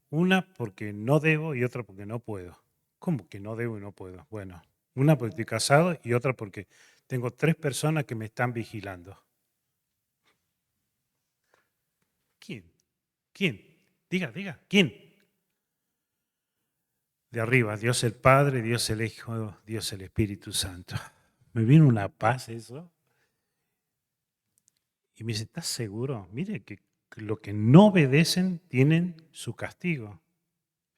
Una porque no debo y otra porque no puedo. ¿Cómo que no debo y no puedo? Bueno, una porque estoy casado y otra porque tengo 3 personas que me están vigilando. ¿Quién? ¿Quién? Diga, diga, ¿quién? De arriba, Dios el Padre, Dios el Hijo, Dios el Espíritu Santo. Me vino una paz eso. Y me dice, ¿estás seguro? Mire que lo que no obedecen tienen su castigo.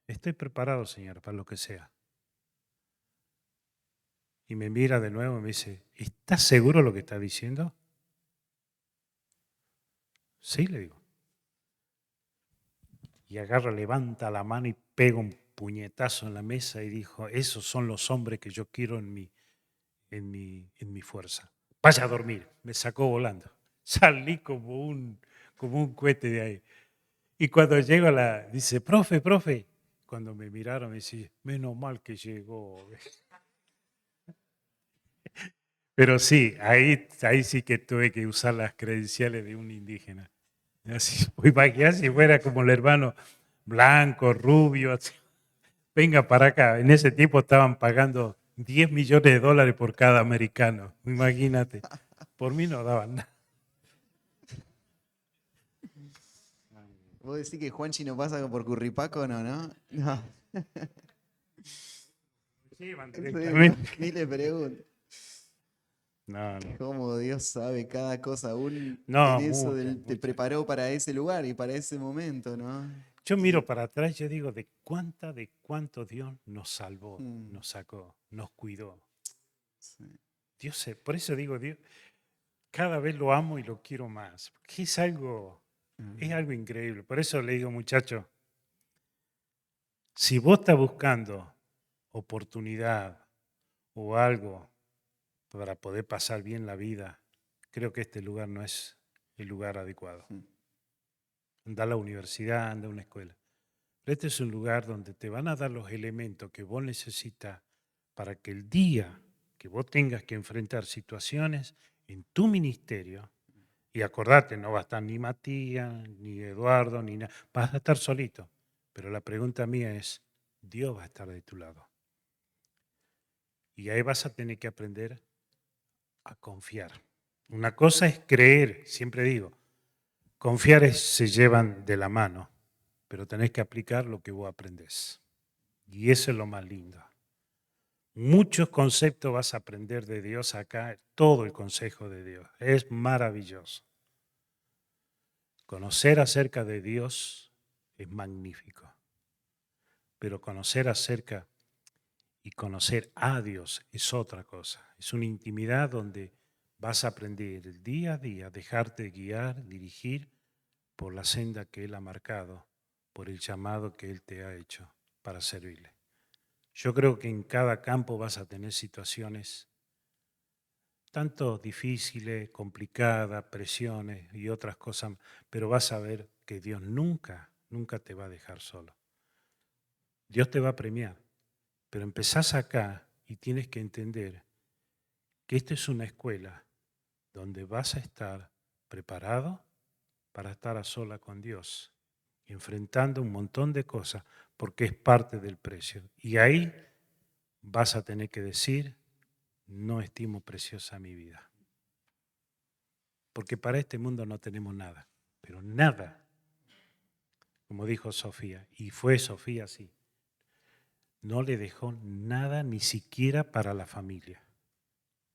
Estoy preparado, Señor, para lo que sea. Y me mira de nuevo y me dice, ¿estás seguro de lo que está diciendo? Sí, le digo. Y agarra, levanta la mano y pega un puñetazo en la mesa y dijo, esos son los hombres que yo quiero en mi fuerza. Vaya a dormir. Me sacó volando. Salí como un cohete de ahí. Y cuando llego dice, profe, profe. Cuando me miraron me dice, menos mal que llegó. Pero sí, ahí sí que tuve que usar las credenciales de un indígena. Así, imagínate si fuera como el hermano blanco, rubio, así. Venga para acá. En ese tiempo estaban pagando 10 millones de dólares por cada americano. Imagínate. Por mí no daban nada. ¿Vos decís que Juanchi no pasa por Curripaco, no, no? No. Llevan Sí, directamente. ni le pregunto. No, no. Cómo Dios sabe cada cosa, aún en No, eso muchas, te muchas. preparó para ese lugar y para ese momento, ¿no? Yo miro Y, para atrás y yo digo, de cuánto Dios nos salvó, mm, nos sacó, nos cuidó. sí. Dios, por eso digo, Dios, cada vez lo amo y lo quiero más, porque es algo increíble. Por eso le digo, muchachos, si vos estás buscando oportunidad o algo para poder pasar bien la vida, creo que este lugar no es el lugar adecuado. Mm. Anda a la universidad, anda a una escuela. Pero este es un lugar donde te van a dar los elementos que vos necesitas para que el día que vos tengas que enfrentar situaciones en tu ministerio, y acordate, no va a estar ni Matías, ni Eduardo, ni nada, vas a estar solito. Pero la pregunta mía es, Dios va a estar de tu lado. Y ahí vas a tener que aprender a confiar. Una cosa es creer, siempre digo, confiar se llevan de la mano, pero tenés que aplicar lo que vos aprendés. Y eso es lo más lindo. Muchos conceptos vas a aprender de Dios acá, todo el consejo de Dios. Es maravilloso. Conocer acerca de Dios es magnífico, pero conocer acerca y conocer a Dios es otra cosa. Es una intimidad donde vas a aprender el día a día, dejarte guiar, dirigir por la senda que Él ha marcado, por el llamado que Él te ha hecho para servirle. Yo creo que en cada campo vas a tener situaciones tanto difíciles, complicadas, presiones y otras cosas, pero vas a ver que Dios nunca, nunca te va a dejar solo. Dios te va a premiar, pero empezás acá y tienes que entender que esta es una escuela donde vas a estar preparado para estar a sola con Dios, enfrentando un montón de cosas, porque es parte del precio. Y ahí vas a tener que decir, no estimo preciosa mi vida. Porque para este mundo no tenemos nada, pero nada. Como dijo Sofía, y fue Sofía así. No le dejó nada ni siquiera para la familia.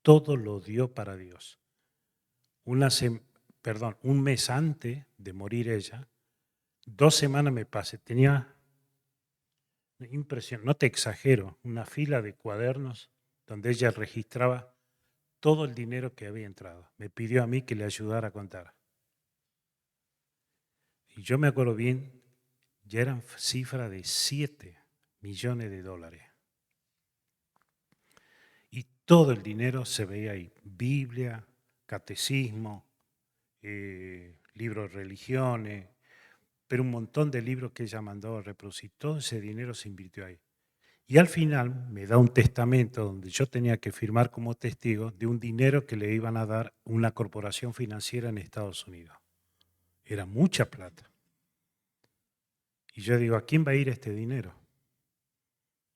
Todo lo dio para Dios. Un mes antes de morir ella, 2 semanas me pasé, tenía impresión, no te exagero, una fila de cuadernos donde ella registraba todo el dinero que había entrado. Me pidió a mí que le ayudara a contar. Y yo me acuerdo bien, ya eran cifras de $7 millones. Y todo el dinero se veía ahí, Biblia, catecismo, libros de religiones, pero un montón de libros que ella mandó a reproducir. Todo ese dinero se invirtió ahí. Y al final me da un testamento donde yo tenía que firmar como testigo de un dinero que le iban a dar una corporación financiera en Estados Unidos. Era mucha plata. Y yo digo, ¿a quién va a ir este dinero?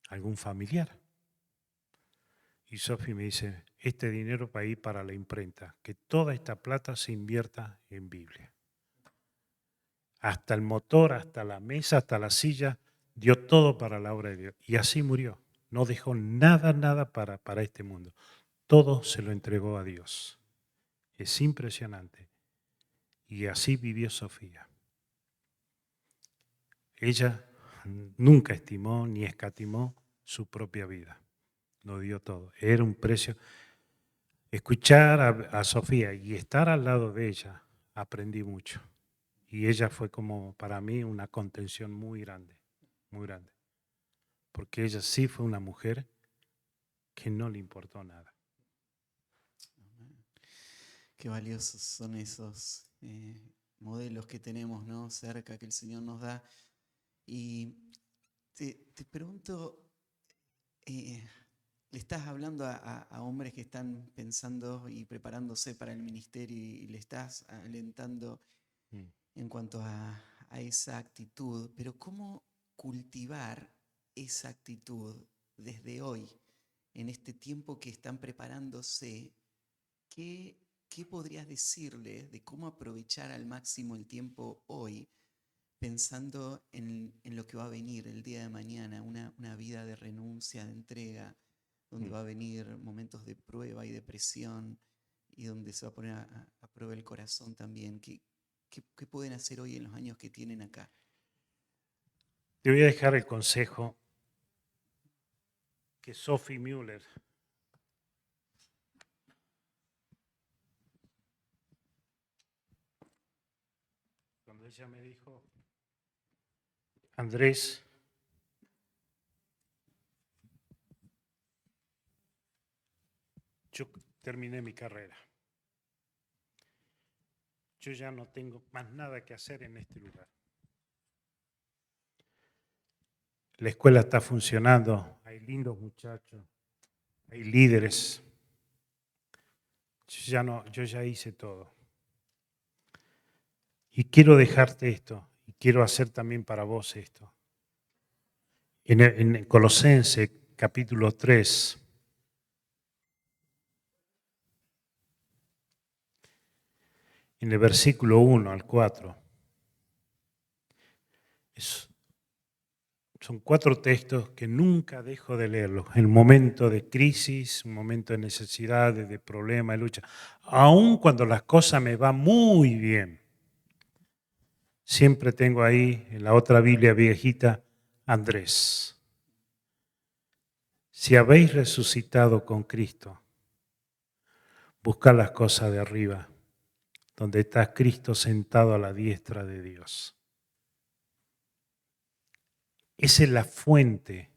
¿Algún familiar? Y Sofi me dice, este dinero va a ir para la imprenta, que toda esta plata se invierta en Biblia. Hasta el motor, hasta la mesa, hasta la silla, dio todo para la obra de Dios. Y así murió. No dejó nada para este mundo. Todo se lo entregó a Dios. Es impresionante. Y así vivió Sofía. Ella nunca estimó ni escatimó su propia vida. Lo dio todo. Era un precio. Escuchar a Sofía y estar al lado de ella, aprendí mucho. Y ella fue como para mí una contención muy grande, muy grande. Porque ella sí fue una mujer que no le importó nada. Qué valiosos son esos modelos que tenemos, ¿no?, cerca, que el Señor nos da. Y te pregunto, le estás hablando a hombres que están pensando y preparándose para el ministerio y le estás alentando en cuanto a esa actitud, pero ¿cómo cultivar esa actitud desde hoy, en este tiempo que están preparándose? ¿Qué podrías decirle de cómo aprovechar al máximo el tiempo hoy, pensando en lo que va a venir el día de mañana, una vida de renuncia, de entrega, donde va a venir momentos de prueba y de presión y donde se va a poner a prueba el corazón también? ¿Qué pueden hacer hoy en los años que tienen acá? Te voy a dejar el consejo que Sophie Muller cuando ella me dijo, Andrés, yo terminé mi carrera. Yo ya no tengo más nada que hacer en este lugar. La escuela está funcionando, hay lindos muchachos, hay líderes. Yo ya hice todo. Y quiero dejarte esto, y quiero hacer también para vos esto. En Colosenses capítulo 3, en el versículo 1 al 4, son 4 textos que nunca dejo de leerlos. En momento de crisis, un momento de necesidad, de problema, de lucha. Aun cuando las cosas me van muy bien. Siempre tengo ahí, en la otra Biblia viejita, Andrés. Si habéis resucitado con Cristo, buscad las cosas de arriba, donde está Cristo sentado a la diestra de Dios. Esa es la fuente,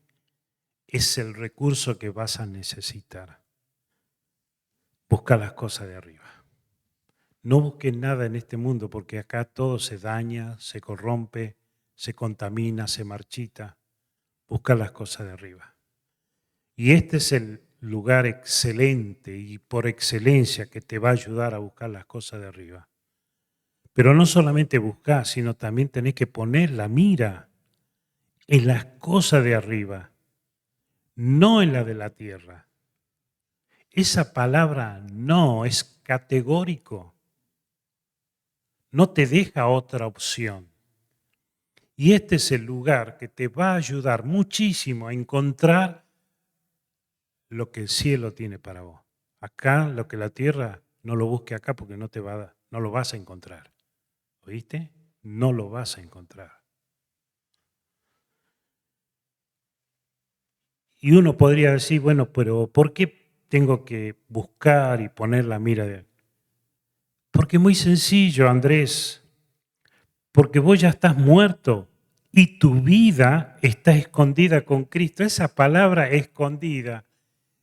es el recurso que vas a necesitar. Busca las cosas de arriba. No busques nada en este mundo porque acá todo se daña, se corrompe, se contamina, se marchita. Busca las cosas de arriba. Y este es el lugar excelente y por excelencia que te va a ayudar a buscar las cosas de arriba. Pero no solamente buscar, sino también tenés que poner la mira en las cosas de arriba, no en la de la tierra. Esa palabra no es categórico, no te deja otra opción. Y este es el lugar que te va a ayudar muchísimo a encontrar lo que el cielo tiene para vos. Acá, lo que la tierra, no lo busque acá porque no te va a dar, no lo vas a encontrar. ¿Oíste? No lo vas a encontrar. Y uno podría decir, bueno, pero ¿por qué tengo que buscar y poner la mira de él? Porque es muy sencillo, Andrés, porque vos ya estás muerto y tu vida está escondida con Cristo. Esa palabra escondida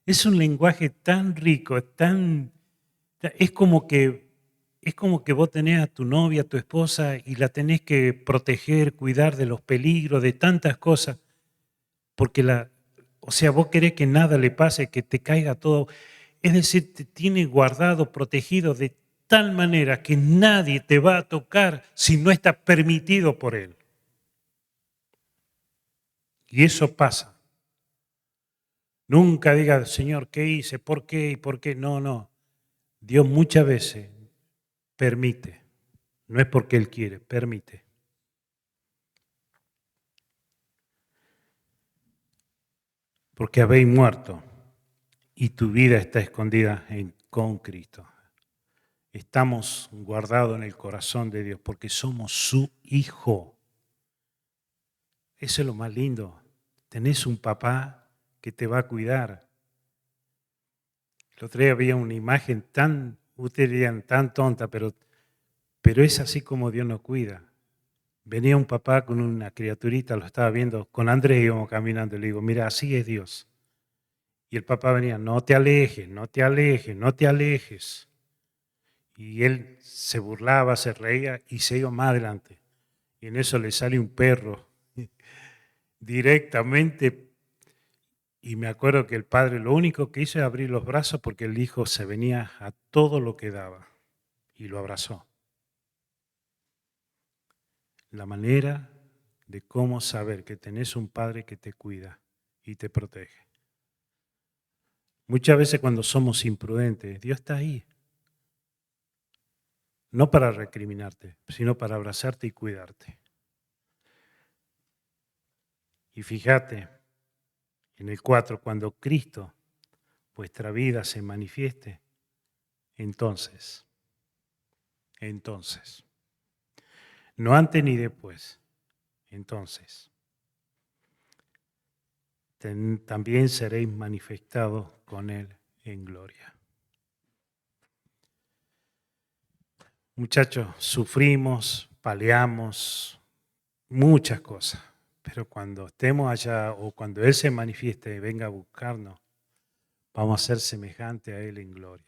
es un lenguaje tan rico, es como que vos tenés a tu novia, a tu esposa y la tenés que proteger, cuidar de los peligros, de tantas cosas, porque o sea, vos querés que nada le pase, que te caiga todo. Es decir, te tiene guardado, protegido de tal manera que nadie te va a tocar si no está permitido por Él. Y eso pasa. Nunca diga, Señor, ¿qué hice? ¿Por qué? ¿Y por qué? No, no. Dios muchas veces permite. No es porque Él quiere, permite. Porque habéis muerto y tu vida está escondida con Cristo. Estamos guardados en el corazón de Dios porque somos su hijo. Eso es lo más lindo. Tenés un papá que te va a cuidar. El otro día había una imagen ustedes dirían, tan tonta, pero es así como Dios nos cuida. Venía un papá con una criaturita, lo estaba viendo, con Andrés íbamos caminando, le digo, mira, así es Dios. Y el papá venía, no te alejes, no te alejes, no te alejes. Y él se burlaba, se reía y se iba más adelante. Y en eso le sale un perro directamente. Y me acuerdo que el padre lo único que hizo es abrir los brazos porque el hijo se venía a todo lo que daba y lo abrazó. La manera de cómo saber que tenés un padre que te cuida y te protege. Muchas veces cuando somos imprudentes, Dios está ahí. No para recriminarte, sino para abrazarte y cuidarte. Y fíjate, en el 4, cuando Cristo, vuestra vida, se manifieste, entonces, no antes ni después, entonces, también seréis manifestados con Él en gloria. Muchachos, sufrimos, peleamos, muchas cosas, pero cuando estemos allá o cuando Él se manifieste y venga a buscarnos, vamos a ser semejantes a Él en gloria.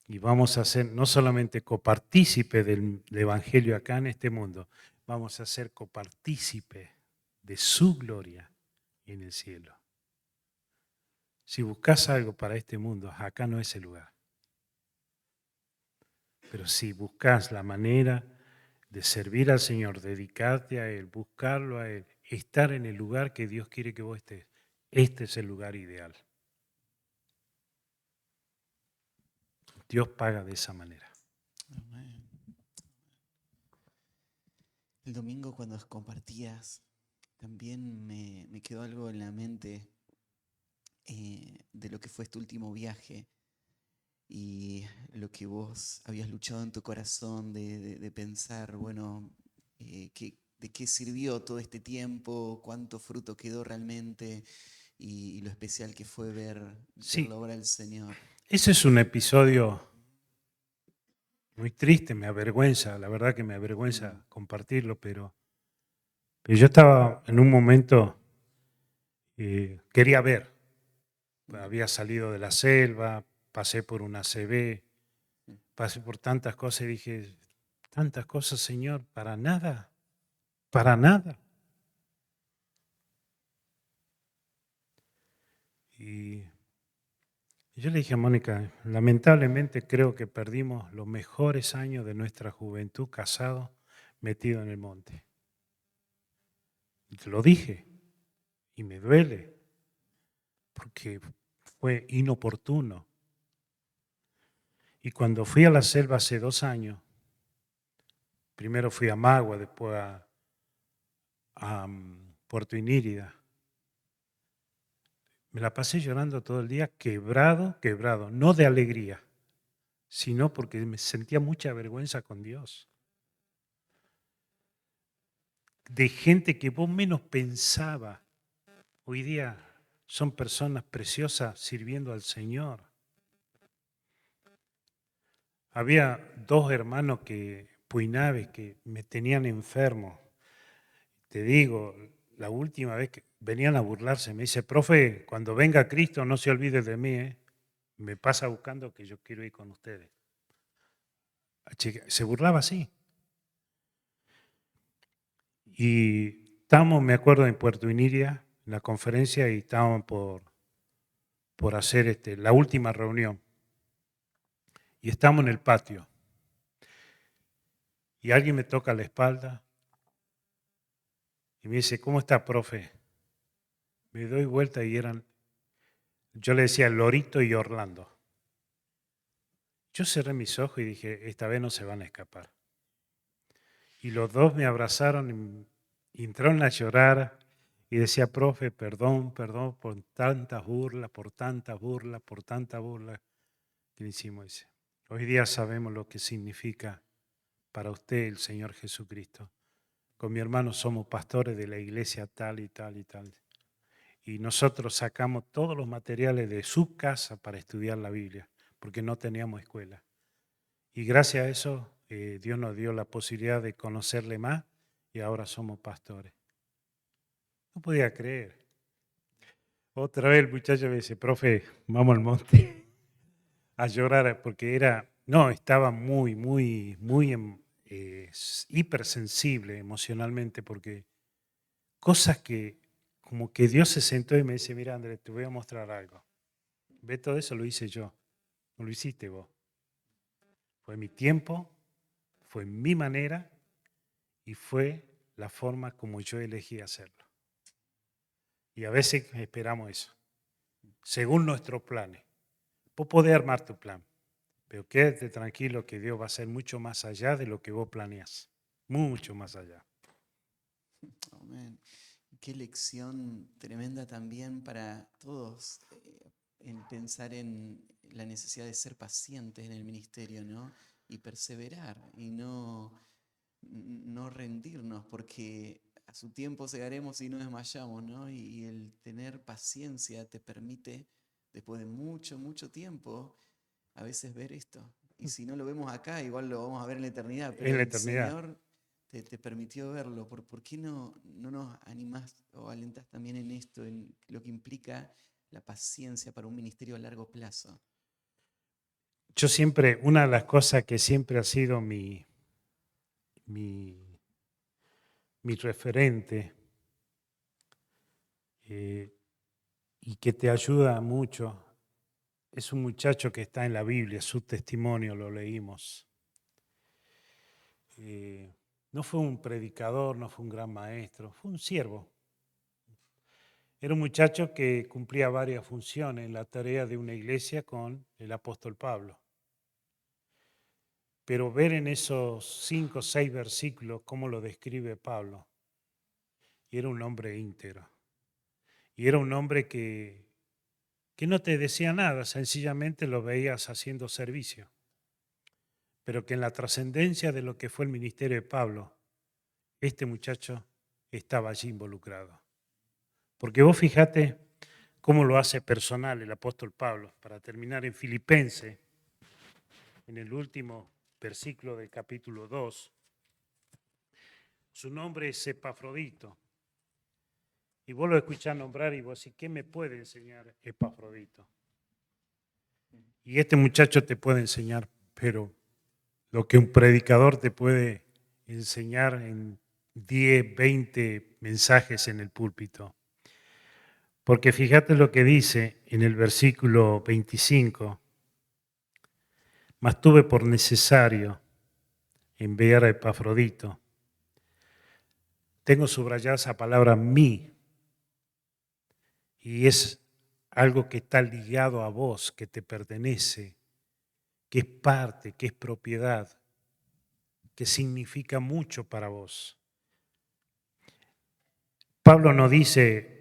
Y vamos a ser no solamente copartícipe del Evangelio acá en este mundo, vamos a ser copartícipe de su gloria en el cielo. Si buscas algo para este mundo, acá no es el lugar. Pero si buscas la manera de servir al Señor, dedicarte a Él, buscarlo a Él, estar en el lugar que Dios quiere que vos estés, este es el lugar ideal. Dios paga de esa manera. Amén. El domingo cuando compartías, también me quedó algo en la mente de lo que fue este último viaje y lo que vos habías luchado en tu corazón de pensar, bueno, de qué sirvió todo este tiempo, cuánto fruto quedó realmente y lo especial que fue ver Sí, la obra del Señor. ese es un episodio muy triste, me avergüenza, la verdad que me avergüenza compartirlo, pero yo estaba en un momento, quería ver, había salido de la selva, pasé por una ACV, pasé por tantas cosas y dije, tantas cosas, Señor, para nada, para nada. Y Y yo le dije a Mónica, lamentablemente creo que perdimos los mejores años de nuestra juventud casados metidos en el monte. Y te lo dije, y me duele, porque fue inoportuno. Y cuando fui a la selva hace 2 años, primero fui a Magua, después a Puerto Inírida, me la pasé llorando todo el día, quebrado, no de alegría, sino porque me sentía mucha vergüenza con Dios. De gente que vos menos pensaba, hoy día son personas preciosas sirviendo al Señor. Había 2 hermanos puinaves que me tenían enfermo. Te digo, la última vez que venían a burlarse, me dice, profe, cuando venga Cristo no se olvide de mí, ¿eh? Me pasa buscando que yo quiero ir con ustedes. Se burlaba así. Y estábamos, me acuerdo, en Puerto Inírida, en la conferencia, y estábamos por hacer la última reunión. Y estamos en el patio. Y alguien me toca la espalda y me dice, ¿cómo está, profe? Me doy vuelta y yo le decía Lorito y Orlando. Yo cerré mis ojos y dije, esta vez no se van a escapar. Y los 2 me abrazaron y entraron a llorar y decía, profe, perdón por tantas burlas, por tantas burlas, por tantas burlas que le hicimos. Dice, hoy día sabemos lo que significa para usted el Señor Jesucristo. Con mi hermano somos pastores de la iglesia tal y tal y tal. Y nosotros sacamos todos los materiales de su casa para estudiar la Biblia, porque no teníamos escuela. Y gracias a eso, Dios nos dio la posibilidad de conocerle más y ahora somos pastores. No podía creer. Otra vez el muchacho me dice, profe, vamos al monte a llorar, porque estaba muy hipersensible emocionalmente, porque cosas que como que Dios se sentó y me dice, mira Andrés, te voy a mostrar algo. Ve, todo eso lo hice yo, no lo hiciste vos. Fue mi tiempo, fue mi manera y fue la forma como yo elegí hacerlo. Y a veces esperamos eso, según nuestros planes. Vos podés armar tu plan, pero quédate tranquilo que Dios va a ser mucho más allá de lo que vos planeás, mucho más allá. Amén. Qué lección tremenda también para todos, en pensar en la necesidad de ser pacientes en el ministerio, ¿no? Y perseverar y no rendirnos, porque a su tiempo segaremos y no desmayamos, ¿no? Y el tener paciencia te permite, después de mucho tiempo, a veces ver esto. Y si no lo vemos acá, igual lo vamos a ver en la eternidad, pero En la el eternidad. Señor te permitió verlo. ¿Por qué no nos animás o alentás también en esto, en lo que implica la paciencia para un ministerio a largo plazo? Yo siempre, una de las cosas que siempre ha sido mi referente y que te ayuda mucho, es un muchacho que está en la Biblia, su testimonio lo leímos. No fue un predicador, no fue un gran maestro, fue un siervo. Era un muchacho que cumplía varias funciones en la tarea de una iglesia con el apóstol Pablo. Pero ver en esos 5 o 6 versículos cómo lo describe Pablo, y era un hombre íntegro. Y era un hombre que no te decía nada, sencillamente lo veías haciendo servicio. Pero que en la trascendencia de lo que fue el ministerio de Pablo, este muchacho estaba allí involucrado. Porque vos fijate cómo lo hace personal el apóstol Pablo, para terminar en Filipenses, en el último versículo del capítulo 2. Su nombre es Epafrodito. Y vos lo escuchás nombrar y vos decís, ¿qué me puede enseñar Epafrodito? Y este muchacho te puede enseñar, pero lo que un predicador te puede enseñar en 10, 20 mensajes en el púlpito. Porque fíjate lo que dice en el versículo 25. Mas tuve por necesario enviar a Epafrodito. Tengo subrayada esa palabra mí, y es algo que está ligado a vos, que te pertenece, que es parte, que es propiedad, que significa mucho para vos. Pablo no dice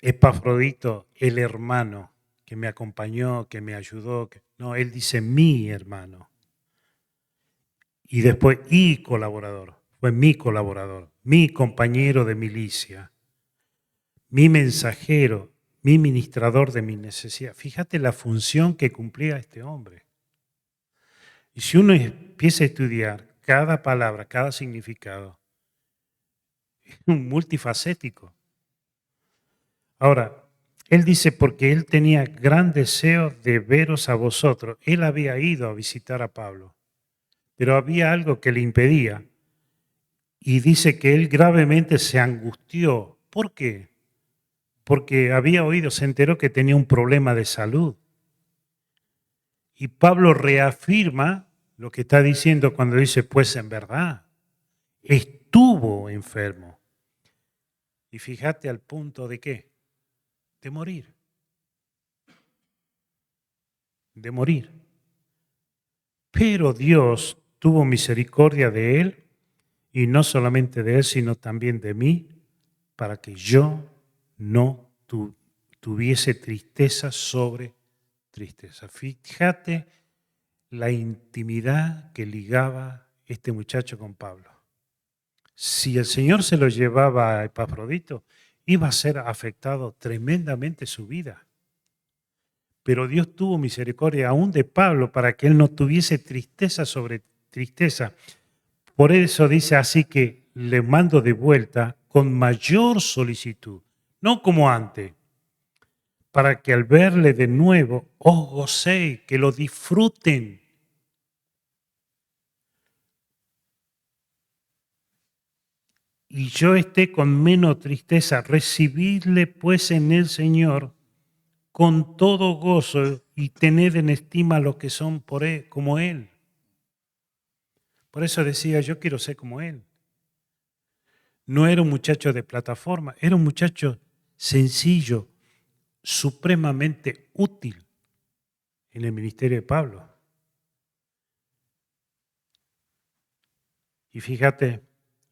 Epafrodito, el hermano que me acompañó, que me ayudó. No, él dice mi hermano. Y después y colaborador. Fue mi colaborador, mi compañero de milicia, mi mensajero, mi ministrador de mi necesidad. Fíjate la función que cumplía este hombre. Y si uno empieza a estudiar cada palabra, cada significado, es un multifacético. Ahora, él dice, porque él tenía gran deseo de veros a vosotros. Él había ido a visitar a Pablo, pero había algo que le impedía. Y dice que él gravemente se angustió. ¿Por qué? Porque había oído, se enteró que tenía un problema de salud. Y Pablo reafirma lo que está diciendo cuando dice, pues en verdad, estuvo enfermo. Y fíjate al punto de qué, de morir. De morir. Pero Dios tuvo misericordia de él, y no solamente de él, sino también de mí, para que yo no tuviese tristeza sobre tristeza. Fíjate la intimidad que ligaba este muchacho con Pablo. Si el Señor se lo llevaba a Epafrodito, iba a ser afectado tremendamente su vida. Pero Dios tuvo misericordia aún de Pablo para que él no tuviese tristeza sobre tristeza. Por eso dice así que le mando de vuelta con mayor solicitud, no como antes, para que al verle de nuevo os gocéis, que lo disfruten. Y yo esté con menos tristeza. Recibidle pues en el Señor con todo gozo y tened en estima los que son por él, como Él. Por eso decía, yo quiero ser como Él. No era un muchacho de plataforma, era un muchacho sencillo, supremamente útil en el ministerio de Pablo. Y fíjate,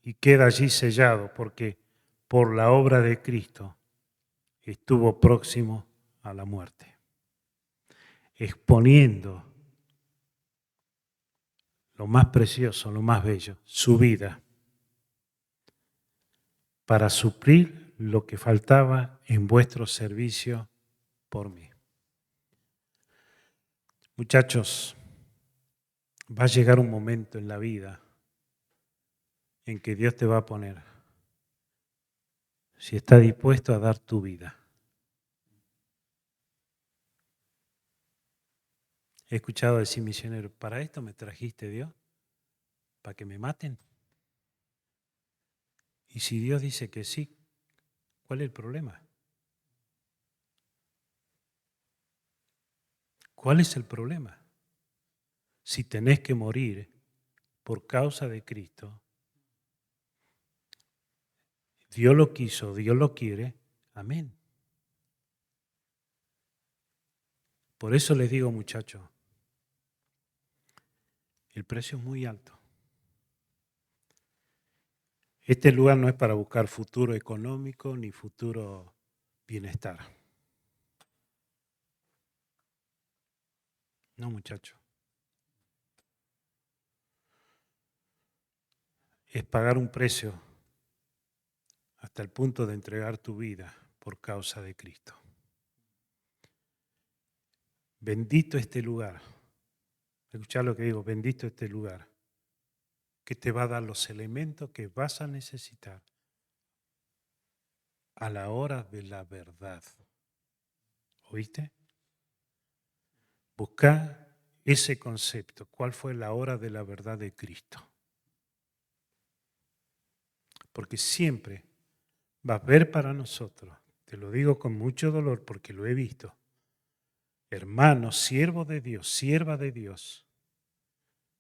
y queda allí sellado, porque por la obra de Cristo estuvo próximo a la muerte, exponiendo lo más precioso, lo más bello, su vida, para suplir lo que faltaba en vuestro servicio por mí. Muchachos, va a llegar un momento en la vida en que Dios te va a poner, si está dispuesto a dar tu vida. He escuchado decir misioneros, ¿para esto me trajiste Dios? ¿Para que me maten? Y si Dios dice que sí, ¿cuál es el problema? ¿Cuál es el problema? Si tenés que morir por causa de Cristo, Dios lo quiso, Dios lo quiere, amén. Por eso les digo, muchachos, el precio es muy alto. Este lugar no es para buscar futuro económico ni futuro bienestar. No, muchachos. Es pagar un precio hasta el punto de entregar tu vida por causa de Cristo. Bendito este lugar. Escuchad lo que digo, bendito este lugar, que te va a dar los elementos que vas a necesitar a la hora de la verdad. ¿Oíste? Busca ese concepto. ¿Cuál fue la hora de la verdad de Cristo? Porque siempre va a haber para nosotros te lo digo con mucho dolor porque lo he visto. Hermanos, siervos de Dios, sierva de Dios,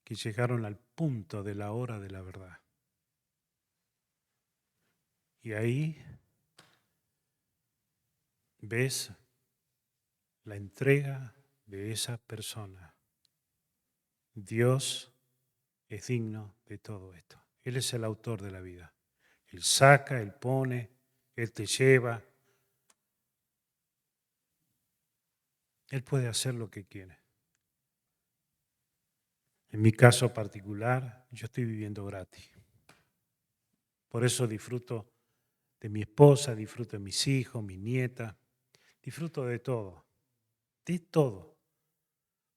que llegaron al punto de la hora de la verdad. Y ahí ves la entrega de esa persona. Dios es digno de todo esto. Él es el autor de la vida. Él saca, Él pone, Él te lleva. Él puede hacer lo que quiere. En mi caso particular, yo estoy viviendo gratis. Por eso disfruto de mi esposa, disfruto de mis hijos, mi nieta, disfruto de todo,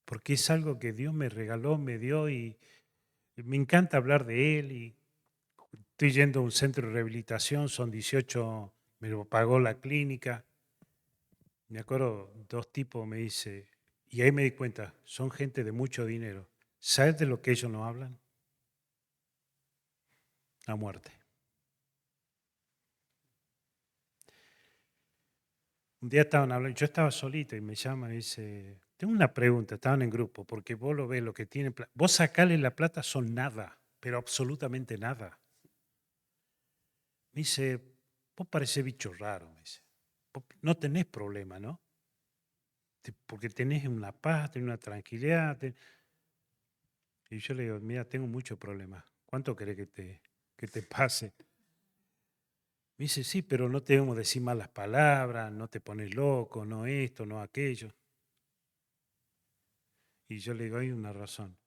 porque es algo que Dios me regaló, me dio y me encanta hablar de Él y estoy yendo a un centro de rehabilitación, son 18, me lo pagó la clínica. Me acuerdo, dos tipos me dice, y ahí me di cuenta, son gente de mucho dinero. ¿Sabes de lo que ellos no hablan? La muerte. Un día estaban hablando, yo estaba solito y me llama y dice, tengo una pregunta, estaban en grupo, porque vos lo ves, lo que tienen, vos sacale la plata son nada, pero absolutamente nada. Me dice, vos parecés bicho raro, me dice, no tenés problema, ¿no? Porque tenés una paz, tenés una tranquilidad. Y yo le digo, mira, tengo muchos problemas, ¿cuánto querés que te pase? Me dice, sí, pero no te debemos decir malas palabras, no te pones loco, no esto, no aquello. Y yo le digo, hay una razón.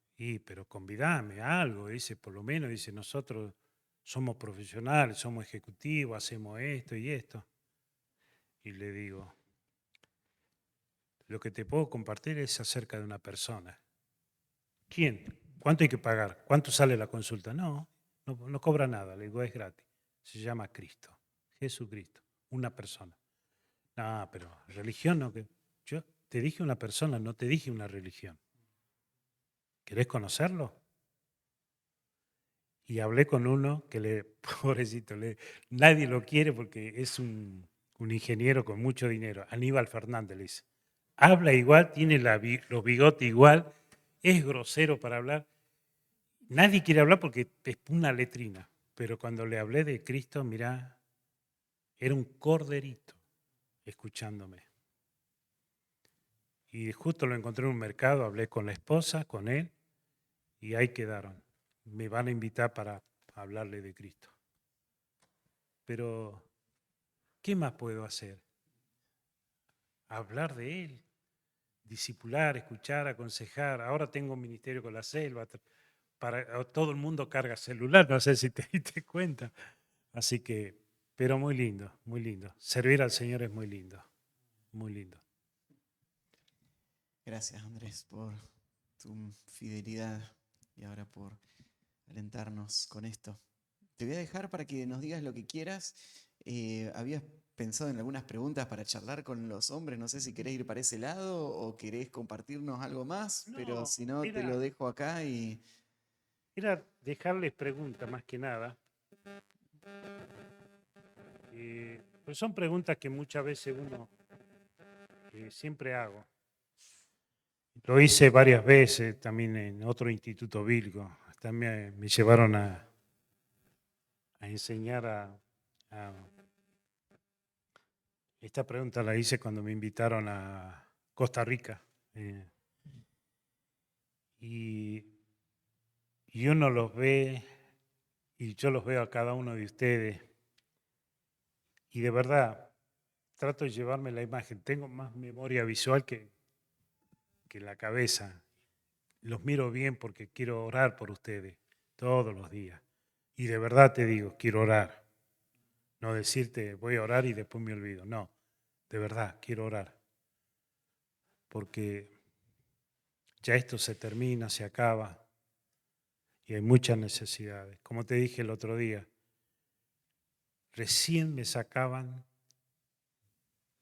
Pero convidame a algo, dice, por lo menos, dice, nosotros somos profesionales, somos ejecutivos, hacemos esto y esto. Y le digo, lo que te puedo compartir es acerca de una persona. ¿Quién? ¿Cuánto hay que pagar? ¿Cuánto sale la consulta? No cobra nada, le digo, es gratis. Se llama Cristo, Jesucristo, una persona. No, pero religión no. Yo te dije una persona, no te dije una religión. ¿Querés conocerlo? Y hablé con uno que pobrecito, nadie lo quiere porque es un ingeniero con mucho dinero, Aníbal Fernández le dice. Habla igual, tiene los bigotes igual, es grosero para hablar. Nadie quiere hablar porque es una letrina, pero cuando le hablé de Cristo, mirá, era un corderito escuchándome. Y justo lo encontré en un mercado, hablé con la esposa, con él, y ahí quedaron. Me van a invitar para hablarle de Cristo. Pero, ¿qué más puedo hacer? Hablar de Él, discipular, escuchar, aconsejar. Ahora tengo un ministerio con la selva, todo el mundo carga celular, no sé si te diste cuenta. Así que, pero muy lindo, muy lindo. Servir al Señor es muy lindo, muy lindo. Gracias, Andrés, por tu fidelidad y ahora por alentarnos con esto. Te voy a dejar para que nos digas lo que quieras. Habías pensado en algunas preguntas para charlar con los hombres. No sé si querés ir para ese lado o querés compartirnos algo más, pero si no, te lo dejo acá y... Era dejarles preguntas más que nada. Pues son preguntas que muchas veces uno siempre hago. Lo hice varias veces también en otro instituto bíblico. También me llevaron a enseñar a... Esta pregunta la hice cuando me invitaron a Costa Rica. Y uno los ve, y yo los veo a cada uno de ustedes, y de verdad trato de llevarme la imagen. Tengo más memoria visual que la cabeza. Los miro bien porque quiero orar por ustedes todos los días. Y de verdad te digo, quiero orar. No decirte voy a orar y después me olvido. No, de verdad, quiero orar. Porque ya esto se termina, se acaba y hay muchas necesidades. Como te dije el otro día, recién me sacaban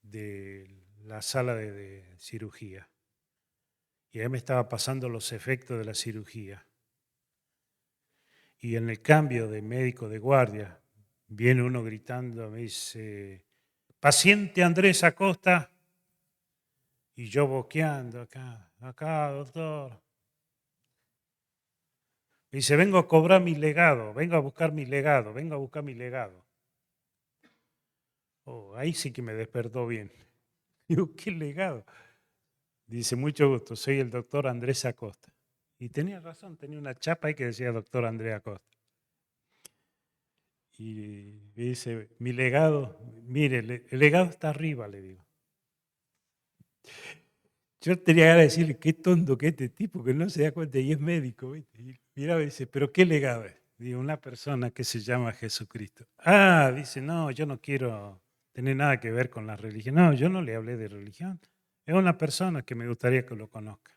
de la sala de cirugía y ahí me estaba pasando los efectos de la cirugía. Y en el cambio de médico de guardia, viene uno gritando, me dice, paciente Andrés Acosta, y yo boqueando acá, doctor. Me dice, vengo a cobrar mi legado, vengo a buscar mi legado, vengo a buscar mi legado. Oh, ahí sí que me despertó bien. Digo, ¿qué legado? Dice, mucho gusto, soy el doctor Andrés Acosta. Y tenía razón, tenía una chapa ahí que decía doctor Andrés Acosta. Y me dice, mi legado, mire, el legado está arriba, le digo. Yo tenía ganas de decirle, qué tonto que este tipo, que no se da cuenta y es médico. ¿Viste? Y miraba y dice, ¿pero qué legado es? Digo, una persona que se llama Jesucristo. Ah, dice, no, yo no quiero tener nada que ver con la religión. No, yo no le hablé de religión. Es una persona que me gustaría que lo conozca.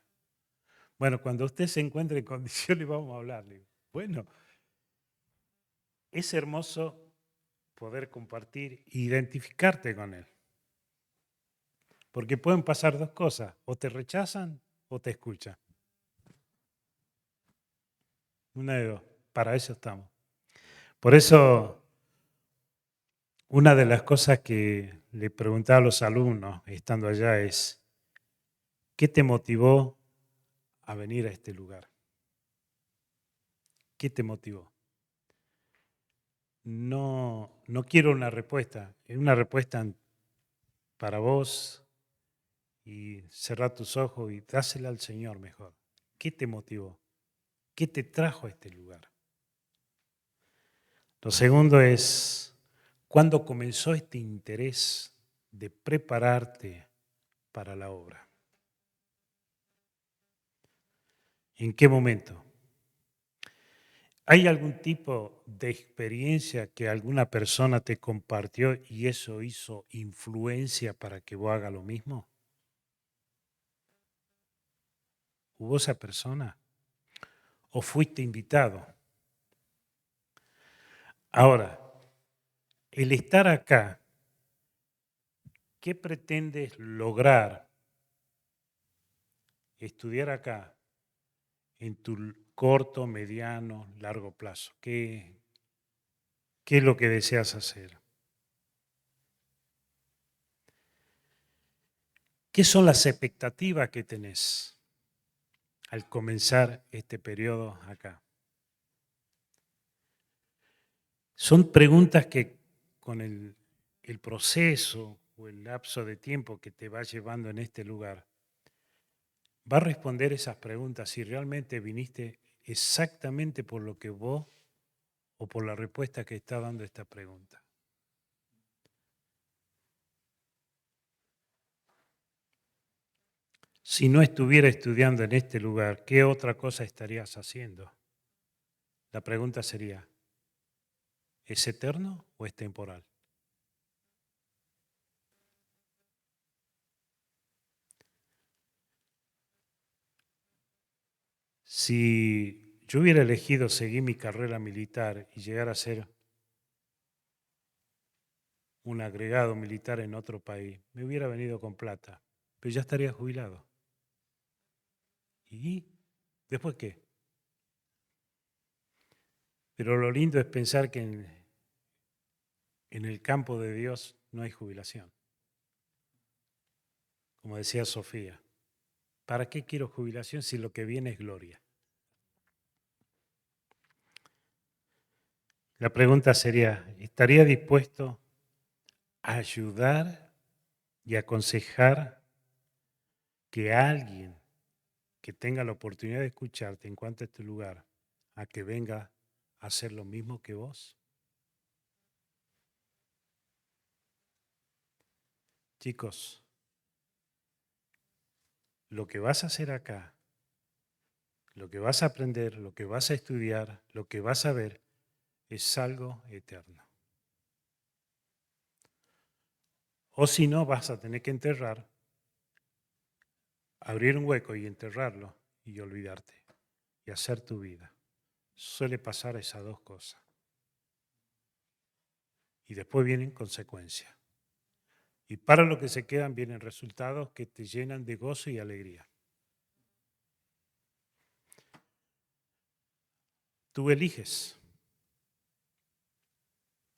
Bueno, cuando usted se encuentre en condiciones vamos a hablarle. Bueno, es hermoso poder compartir e identificarte con él. Porque pueden pasar dos cosas, o te rechazan o te escuchan. Una de dos, para eso estamos. Por eso, una de las cosas que le preguntaba a los alumnos estando allá es, ¿qué te motivó a venir a este lugar? ¿Qué te motivó? No quiero una respuesta, es una respuesta para vos y cerrar tus ojos y dásela al Señor mejor. ¿Qué te motivó? ¿Qué te trajo a este lugar? Lo segundo es, ¿cuándo comenzó este interés de prepararte para la obra? ¿En qué momento? ¿Hay algún tipo de experiencia que alguna persona te compartió y eso hizo influencia para que vos hagas lo mismo? ¿Hubo esa persona? ¿O fuiste invitado? Ahora, el estar acá, ¿qué pretendes lograr estudiar acá en tu corto, mediano, largo plazo? ¿Qué es lo que deseas hacer? ¿Qué son las expectativas que tenés al comenzar este periodo acá? Son preguntas que con el proceso o el lapso de tiempo que te va llevando en este lugar, va a responder esas preguntas si realmente viniste exactamente por lo que vos o por la respuesta que está dando esta pregunta. Si no estuviera estudiando en este lugar, ¿qué otra cosa estarías haciendo? La pregunta sería, ¿es eterno o es temporal? Si yo hubiera elegido seguir mi carrera militar y llegar a ser un agregado militar en otro país, me hubiera venido con plata, pero ya estaría jubilado. ¿Y después qué? Pero lo lindo es pensar que en el campo de Dios no hay jubilación. Como decía Sofía, ¿para qué quiero jubilación si lo que viene es gloria? La pregunta sería, ¿estaría dispuesto a ayudar y aconsejar que alguien que tenga la oportunidad de escucharte en cuanto a este lugar, a que venga a hacer lo mismo que vos? Chicos, lo que vas a hacer acá, lo que vas a aprender, lo que vas a estudiar, lo que vas a ver, es algo eterno. O si no, vas a tener que enterrar, abrir un hueco y enterrarlo y olvidarte y hacer tu vida. Suele pasar esas dos cosas. Y después vienen consecuencias. Y para lo que se quedan vienen resultados que te llenan de gozo y alegría. Tú eliges.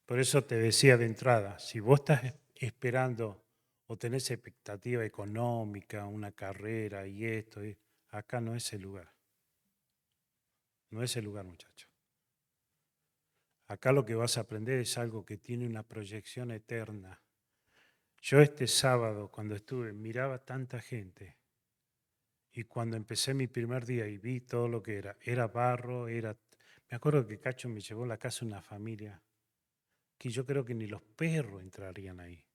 Por eso te decía de entrada, si vos estás esperando o tenés expectativa económica, una carrera y esto. Acá no es el lugar. No es el lugar, muchachos. Acá lo que vas a aprender es algo que tiene una proyección eterna. Yo este sábado, cuando estuve, miraba tanta gente. Y cuando empecé mi primer día y vi todo lo que era barro, Me acuerdo que Cacho me llevó a la casa una familia que yo creo que ni los perros entrarían ahí.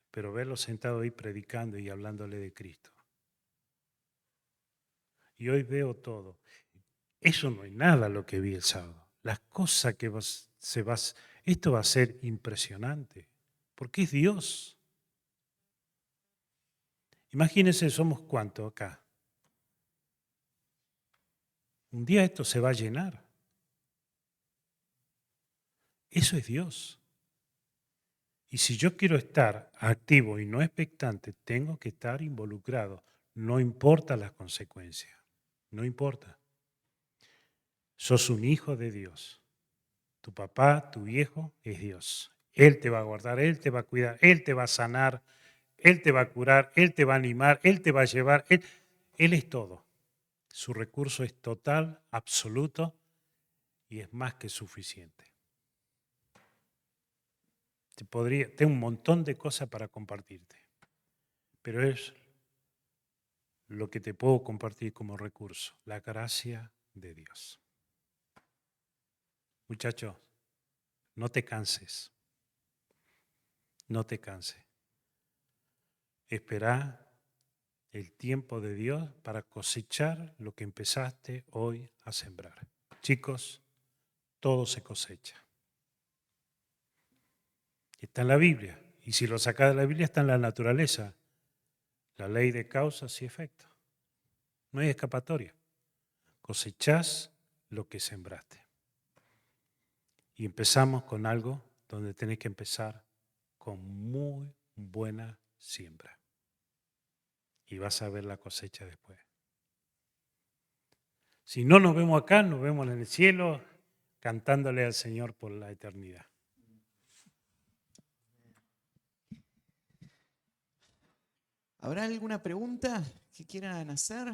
Pero verlos sentados ahí predicando y hablándole de Cristo. Y hoy veo todo. Eso no es nada lo que vi el sábado. Las cosas que esto va a ser impresionante, porque es Dios. Imagínense, somos cuántos acá. Un día esto se va a llenar. Eso es Dios. Y si yo quiero estar activo y no expectante, tengo que estar involucrado. No importa las consecuencias. No importa. Sos un hijo de Dios. Tu papá, tu viejo, es Dios. Él te va a guardar, Él te va a cuidar, Él te va a sanar, Él te va a curar, Él te va a animar, Él te va a llevar. Él es todo. Su recurso es total, absoluto y es más que suficiente. Tengo un montón de cosas para compartirte, pero es lo que te puedo compartir como recurso, la gracia de Dios. Muchachos, no te canses, no te canses. Esperá el tiempo de Dios para cosechar lo que empezaste hoy a sembrar. Chicos, todo se cosecha. Está en la Biblia, y si lo sacás de la Biblia está en la naturaleza, la ley de causas y efectos. No hay escapatoria. Cosechás lo que sembraste. Y empezamos con algo donde tenés que empezar con muy buena siembra. Y vas a ver la cosecha después. Si no nos vemos acá, nos vemos en el cielo cantándole al Señor por la eternidad. ¿Habrá alguna pregunta que quieran hacer?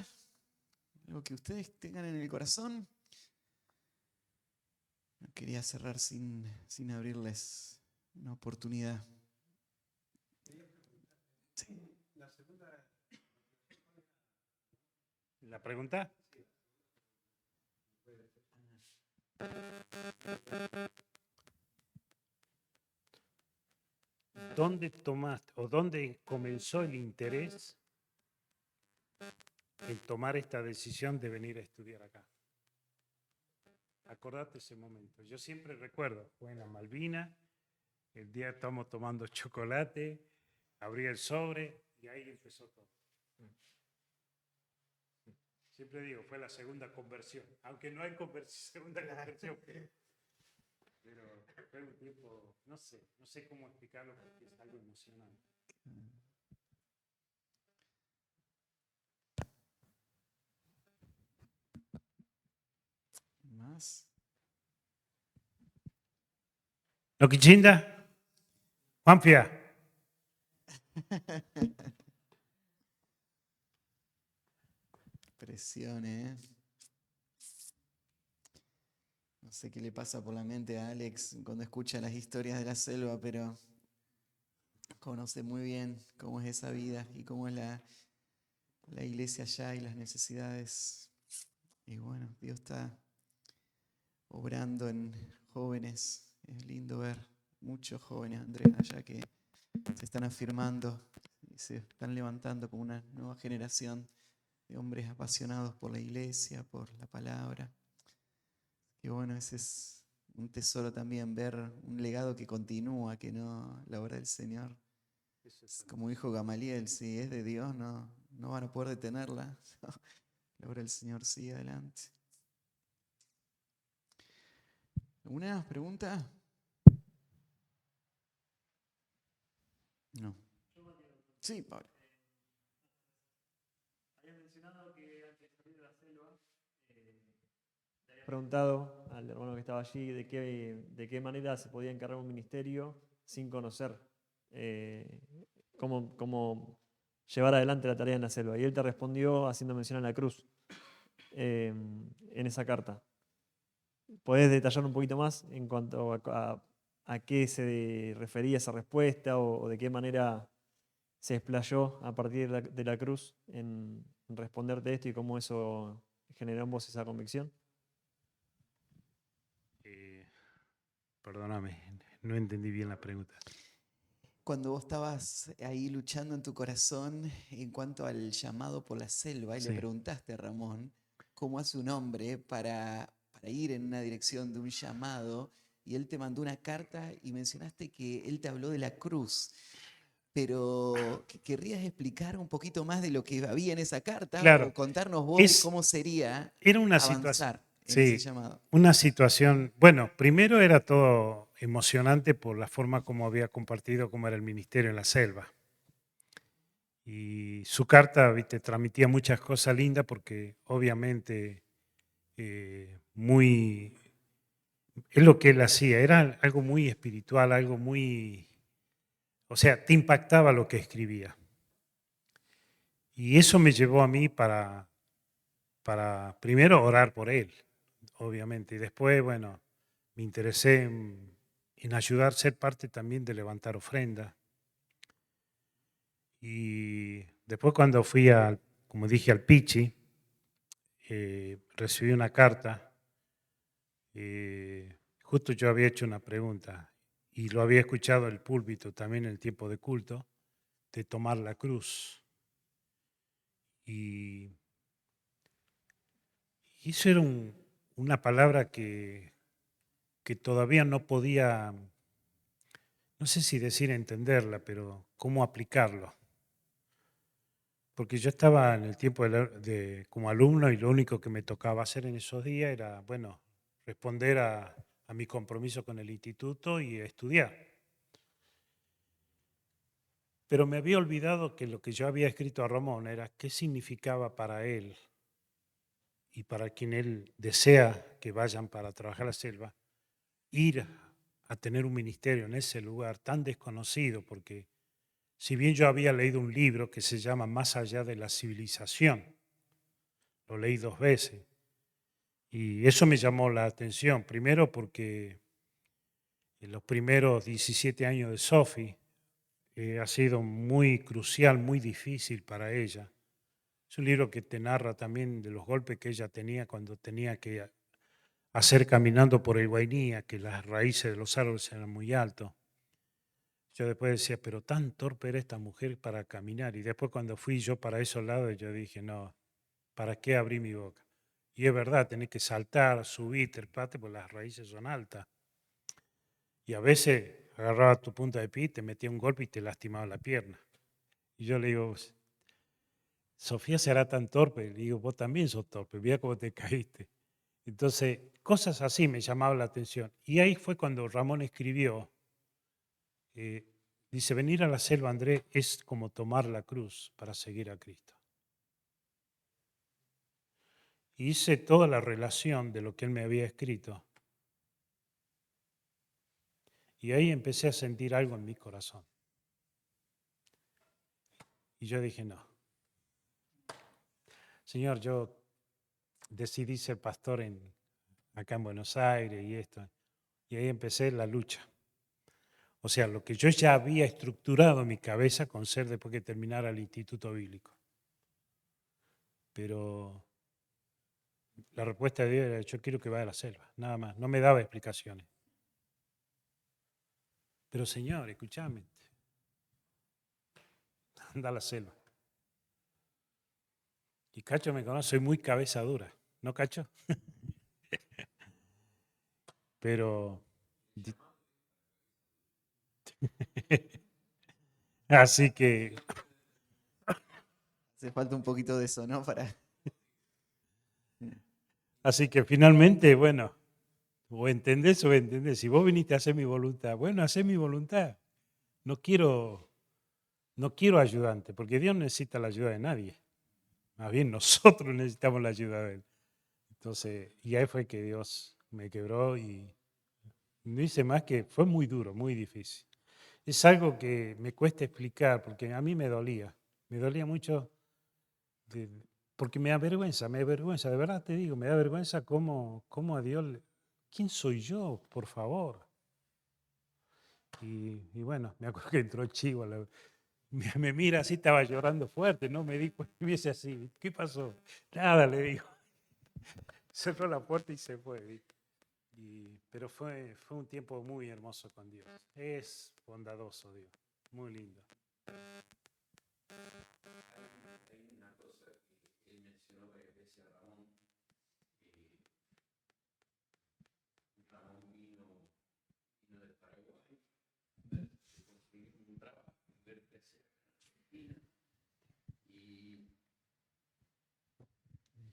¿Algo que ustedes tengan en el corazón? No quería cerrar sin abrirles una oportunidad. Sí. ¿La pregunta? ¿Dónde tomaste o dónde comenzó el interés en tomar esta decisión de venir a estudiar acá? Acordate ese momento. Yo siempre recuerdo, fue en la Malvina, el día que estamos tomando chocolate, abrí el sobre y ahí empezó todo. Siempre digo, fue la segunda conversión, aunque no hay segunda conversión, pero fue un tiempo, no sé cómo explicarlo porque es algo emocionante. ¿Más? ¿Lo que chinda? Juanfia. Presión, ¿eh? No sé qué le pasa por la mente a Alex cuando escucha las historias de la selva, pero conoce muy bien cómo es esa vida y cómo es la iglesia allá y las necesidades. Y bueno, Dios está obrando en jóvenes. Es lindo ver muchos jóvenes, Andrés, allá que se están afirmando y se están levantando como una nueva generación de hombres apasionados por la iglesia, por la palabra. Y bueno, ese es un tesoro también, ver un legado que continúa, que no, la obra del Señor. Como dijo Gamaliel, si es de Dios, no van a poder detenerla. La obra del Señor sigue adelante. ¿Alguna pregunta? No. Sí, Pablo. Había mencionado que antes de salir de la selva, le había preguntado al hermano que estaba allí de qué manera se podía encargar un ministerio sin conocer cómo llevar adelante la tarea en la selva. Y él te respondió haciendo mención a la cruz en esa carta. ¿Podés detallar un poquito más en cuanto a qué se refería esa respuesta o de qué manera se explayó a partir de la cruz en responderte esto y cómo eso generó en vos esa convicción? Perdóname, no entendí bien la pregunta. Cuando vos estabas ahí luchando en tu corazón en cuanto al llamado por la selva y le Sí. preguntaste a Ramón cómo hace un hombre para ir en una dirección de un llamado y él te mandó una carta y mencionaste que él te habló de la cruz. Pero ¿querrías explicar un poquito más de lo que había en esa carta Claro, o contarnos vos de cómo sería era una situación, avanzar en ese sí, llamado? una situación, bueno, primero era todo emocionante por la forma como había compartido cómo era el ministerio en la selva. Y su carta, viste, transmitía muchas cosas lindas porque obviamente es lo que él hacía, era algo muy espiritual, algo muy, o sea, te impactaba lo que escribía. Y eso me llevó a mí para primero orar por él, obviamente, y después, bueno, me interesé en ayudar, ser parte también de levantar ofrenda. Y después cuando fui como dije, al Pichi, recibí una carta. Justo yo había hecho una pregunta y lo había escuchado el púlpito también en el tiempo de culto, de tomar la cruz. Y eso era una palabra que todavía no podía, no sé si decir entenderla, pero cómo aplicarlo. Porque yo estaba en el tiempo como alumno y lo único que me tocaba hacer en esos días era, bueno, responder a mi compromiso con el instituto y estudiar. Pero me había olvidado que lo que yo había escrito a Ramón era qué significaba para él y para quien él desea que vayan para trabajar la selva, ir a tener un ministerio en ese lugar tan desconocido, porque si bien yo había leído un libro que se llama Más allá de la civilización, lo leí 2 veces, y eso me llamó la atención, primero porque en los primeros 17 años de Sophie ha sido muy crucial, muy difícil para ella. Es un libro que te narra también de los golpes que ella tenía cuando tenía que hacer caminando por el Guainía, que las raíces de los árboles eran muy altos. Yo después decía, pero tan torpe era esta mujer para caminar. Y después cuando fui yo para esos lados, yo dije, no, ¿para qué abrí mi boca? Y es verdad, tenés que saltar, subir, treparte, porque las raíces son altas. Y a veces agarraba tu punta de pie, te metía un golpe y te lastimaba la pierna. Y yo le digo, Sofía será tan torpe. Le digo, vos también sos torpe, mira cómo te caíste. Entonces, cosas así me llamaban la atención. Y ahí fue cuando Ramón escribió, dice, venir a la selva, Andrés, es como tomar la cruz para seguir a Cristo. Y hice toda la relación de lo que él me había escrito. Y ahí empecé a sentir algo en mi corazón. Y yo dije, no. Señor, yo decidí ser pastor acá en Buenos Aires y esto. Y ahí empecé la lucha. O sea, lo que yo ya había estructurado en mi cabeza con ser después que terminara el Instituto Bíblico. Pero la respuesta de Dios era, yo quiero que vaya a la selva, nada más. No me daba explicaciones. Pero Señor, escúchame, anda a la selva. Y Cacho me conoce, soy muy cabeza dura, ¿no, Cacho? Pero... Así que... Hace falta un poquito de eso, ¿no? Así que finalmente, bueno, o entendés o entendés. Si vos viniste a hacer mi voluntad, bueno, hacé mi voluntad. No quiero ayudante, porque Dios no necesita la ayuda de nadie. Más bien nosotros necesitamos la ayuda de Él. Entonces, y ahí fue que Dios me quebró y no hice más que, fue muy duro, muy difícil. Es algo que me cuesta explicar, porque a mí me dolía mucho, porque me avergüenza, de verdad te digo, me da vergüenza cómo a Dios, ¿quién soy yo, por favor? Y bueno, me acuerdo que entró Chivo, me mira así, estaba llorando fuerte, no me di cuenta, me dice así, ¿qué pasó? Nada, le digo. Cerró la puerta y se fue, ¿viste? Pero fue un tiempo muy hermoso con Dios. Es bondadoso Dios, muy lindo.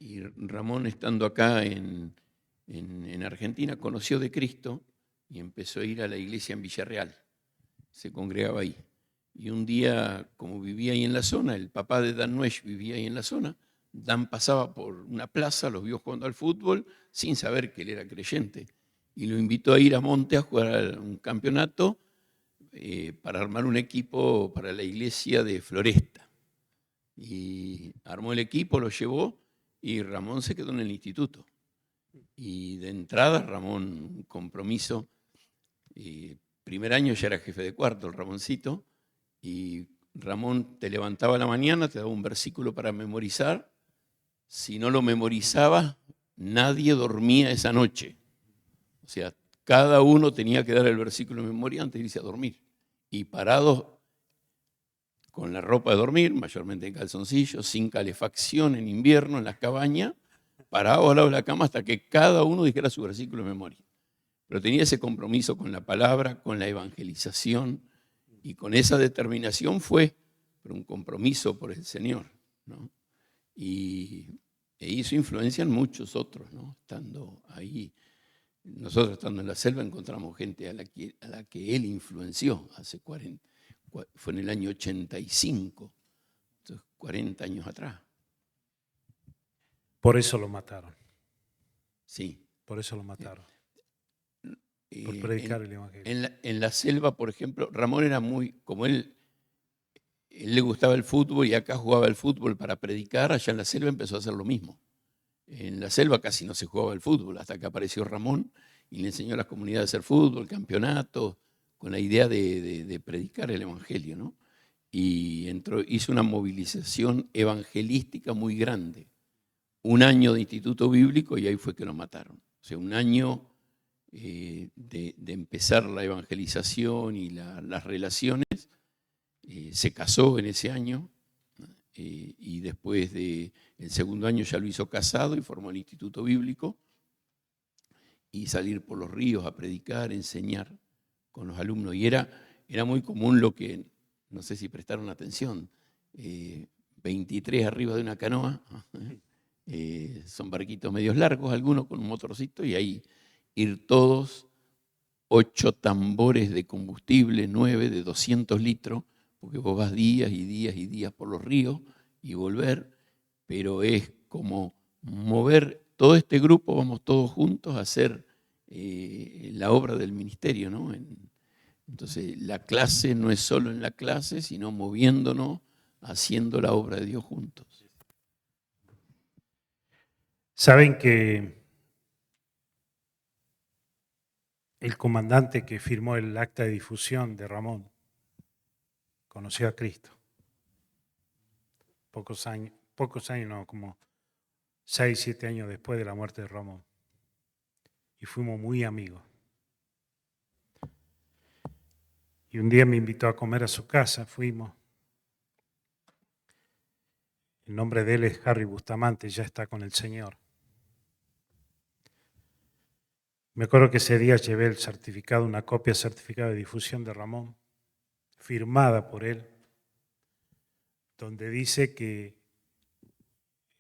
Y Ramón, estando acá en Argentina, conoció de Cristo y empezó a ir a la iglesia en Villarreal. Se congregaba ahí. Y un día, como vivía ahí en la zona, el papá de Dan Nuesch vivía ahí en la zona, Dan pasaba por una plaza, los vio jugando al fútbol, sin saber que él era creyente. Y lo invitó a ir a Monte a jugar a un campeonato para armar un equipo para la iglesia de Floresta. Y armó el equipo, lo llevó y Ramón se quedó en el instituto. Y de entrada, Ramón, un compromiso. Primer año ya era jefe de cuarto, el Ramoncito, y Ramón te levantaba a la mañana, te daba un versículo para memorizar. Si no lo memorizaba, nadie dormía esa noche. O sea, cada uno tenía que dar el versículo de memoria antes de irse a dormir. Y parados con la ropa de dormir, mayormente en calzoncillos, sin calefacción en invierno, en las cabañas, parados al lado de la cama hasta que cada uno dijera su versículo de memoria. Pero tenía ese compromiso con la palabra, con la evangelización, y con esa determinación fue un compromiso por el Señor, ¿no? E hizo influencia en muchos otros, ¿no? Estando ahí, nosotros estando en la selva encontramos gente a la que él influenció hace 40, fue en el año 85, entonces 40 años atrás. Por eso lo mataron. Sí. Por eso lo mataron. Por predicar el evangelio. En la selva, por ejemplo, Ramón era muy, como él le gustaba el fútbol y acá jugaba el fútbol para predicar, allá en la selva empezó a hacer lo mismo. En la selva casi no se jugaba el fútbol hasta que apareció Ramón y le enseñó a las comunidades a hacer fútbol, campeonatos, con la idea de predicar el evangelio, ¿no? Y hizo una movilización evangelística muy grande. Un año de instituto bíblico y ahí fue que lo mataron. O sea, un año de empezar la evangelización y las relaciones. Se casó en ese año y después del segundo año ya lo hizo casado y formó el Instituto Bíblico y salir por los ríos a predicar, enseñar con los alumnos. Y era muy común lo que, no sé si prestaron atención, 23 arriba de una canoa, son barquitos medios largos, algunos con un motorcito, y ahí ir todos, 8 tambores de combustible, 9 de 200 litros, porque vos vas días y días y días por los ríos y volver, pero es como mover todo este grupo, vamos todos juntos a hacer la obra del ministerio, ¿no? Entonces, la clase no es solo en la clase, sino moviéndonos, haciendo la obra de Dios juntos. Saben que el comandante que firmó el acta de difusión de Ramón conoció a Cristo. Pocos años no, como 6, 7 años después de la muerte de Ramón. Y fuimos muy amigos. Y un día me invitó a comer a su casa, fuimos. El nombre de él es Harry Bustamante, ya está con el Señor. Me acuerdo que ese día llevé el certificado, una copia certificada de difusión de Ramón, firmada por él, donde dice que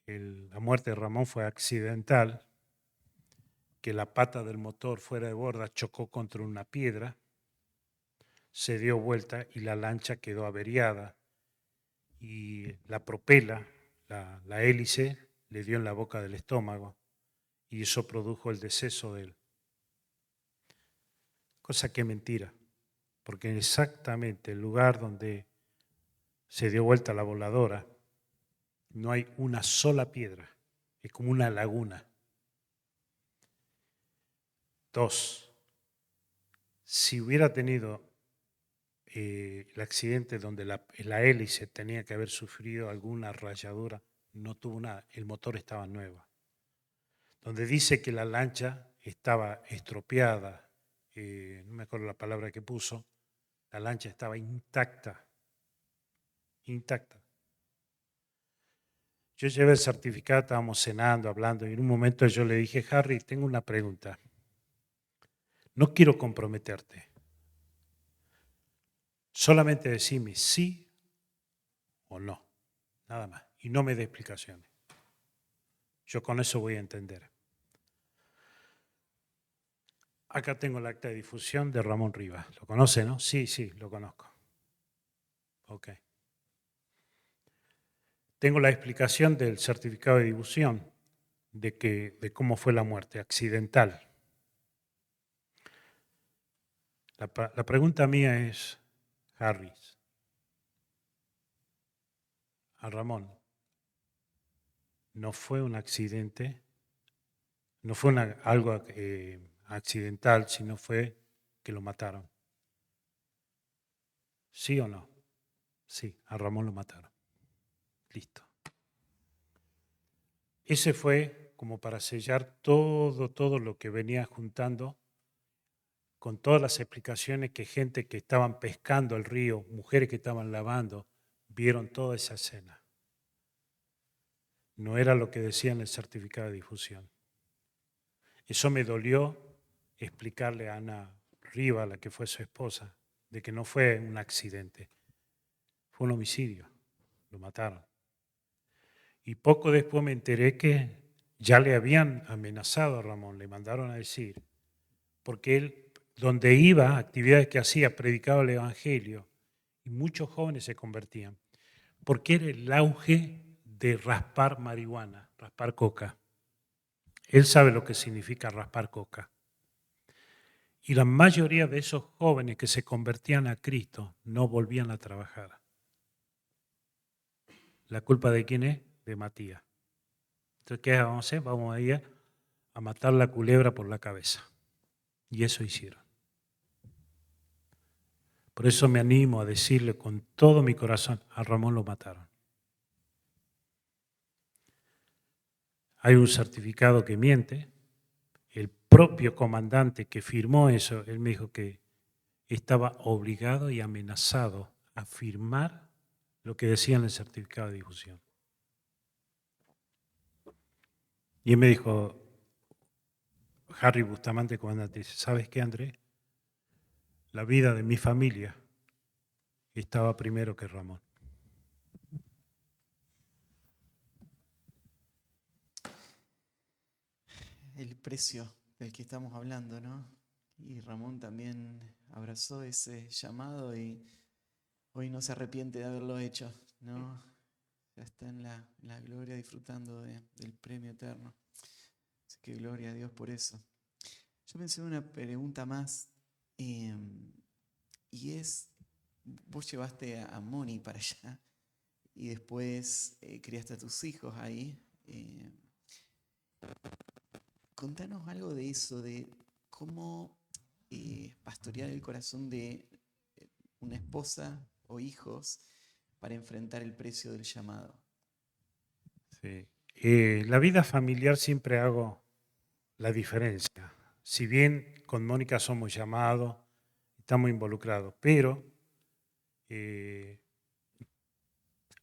la muerte de Ramón fue accidental, que la pata del motor fuera de borda chocó contra una piedra, se dio vuelta y la lancha quedó averiada y la propela, la hélice, le dio en la boca del estómago y eso produjo el deceso de él. Cosa que es mentira. porque exactamente el lugar donde se dio vuelta la voladora no hay una sola piedra, es como una laguna. 2, si hubiera tenido el accidente donde la hélice tenía que haber sufrido alguna rayadura, no tuvo nada, el motor estaba nuevo. Donde dice que la lancha estaba estropeada, no me acuerdo la palabra que puso, la lancha estaba intacta, intacta. Yo llevé el certificado, estábamos cenando, hablando, y en un momento yo le dije, Harry, tengo una pregunta. No quiero comprometerte. Solamente decime sí o no, nada más. Y no me dé explicaciones. Yo con eso voy a entender. Acá tengo el acta de difusión de Ramón Rivas. ¿Lo conoce, no? Sí, lo conozco. Ok. Tengo la explicación del certificado de difusión de cómo fue la muerte, accidental. La pregunta mía es, Harris, a Ramón, ¿no fue un accidente? ¿No fue algo accidental, sino fue que lo mataron? ¿Sí o no? Sí, a Ramón lo mataron. Listo. Ese fue como para sellar todo lo que venía juntando con todas las explicaciones que gente que estaban pescando el río, mujeres que estaban lavando, vieron toda esa escena. No era lo que decía en el certificado de difusión. Eso me dolió explicarle a Ana Riva, la que fue su esposa, de que no fue un accidente, fue un homicidio, lo mataron. Y poco después me enteré que ya le habían amenazado a Ramón, le mandaron a decir, porque él, donde iba, actividades que hacía, predicaba el Evangelio, y muchos jóvenes se convertían, porque era el auge de raspar marihuana, raspar coca. Él sabe lo que significa raspar coca. Y la mayoría de esos jóvenes que se convertían a Cristo no volvían a trabajar. ¿La culpa de quién es? De Matías. Entonces, ¿qué vamos a hacer? Vamos a ir a matar la culebra por la cabeza. Y eso hicieron. Por eso me animo a decirle con todo mi corazón, a Ramón lo mataron. Hay un certificado que miente. El propio comandante que firmó eso, él me dijo que estaba obligado y amenazado a firmar lo que decía en el certificado de difusión. Y él me dijo, Harry Bustamante, comandante, dice, ¿sabes qué, Andrés? La vida de mi familia estaba primero que Ramón. El precio del que estamos hablando, ¿no? Y Ramón también abrazó ese llamado y hoy no se arrepiente de haberlo hecho, ¿no? Ya está en la gloria disfrutando del premio eterno. Así que gloria a Dios por eso. Yo pensé en una pregunta más, y es, vos llevaste a Moni para allá y después criaste a tus hijos ahí. Contanos algo de eso, de cómo pastorear el corazón de una esposa o hijos para enfrentar el precio del llamado. Sí. La vida familiar siempre hago la diferencia. Si bien con Mónica somos llamados, estamos involucrados, pero,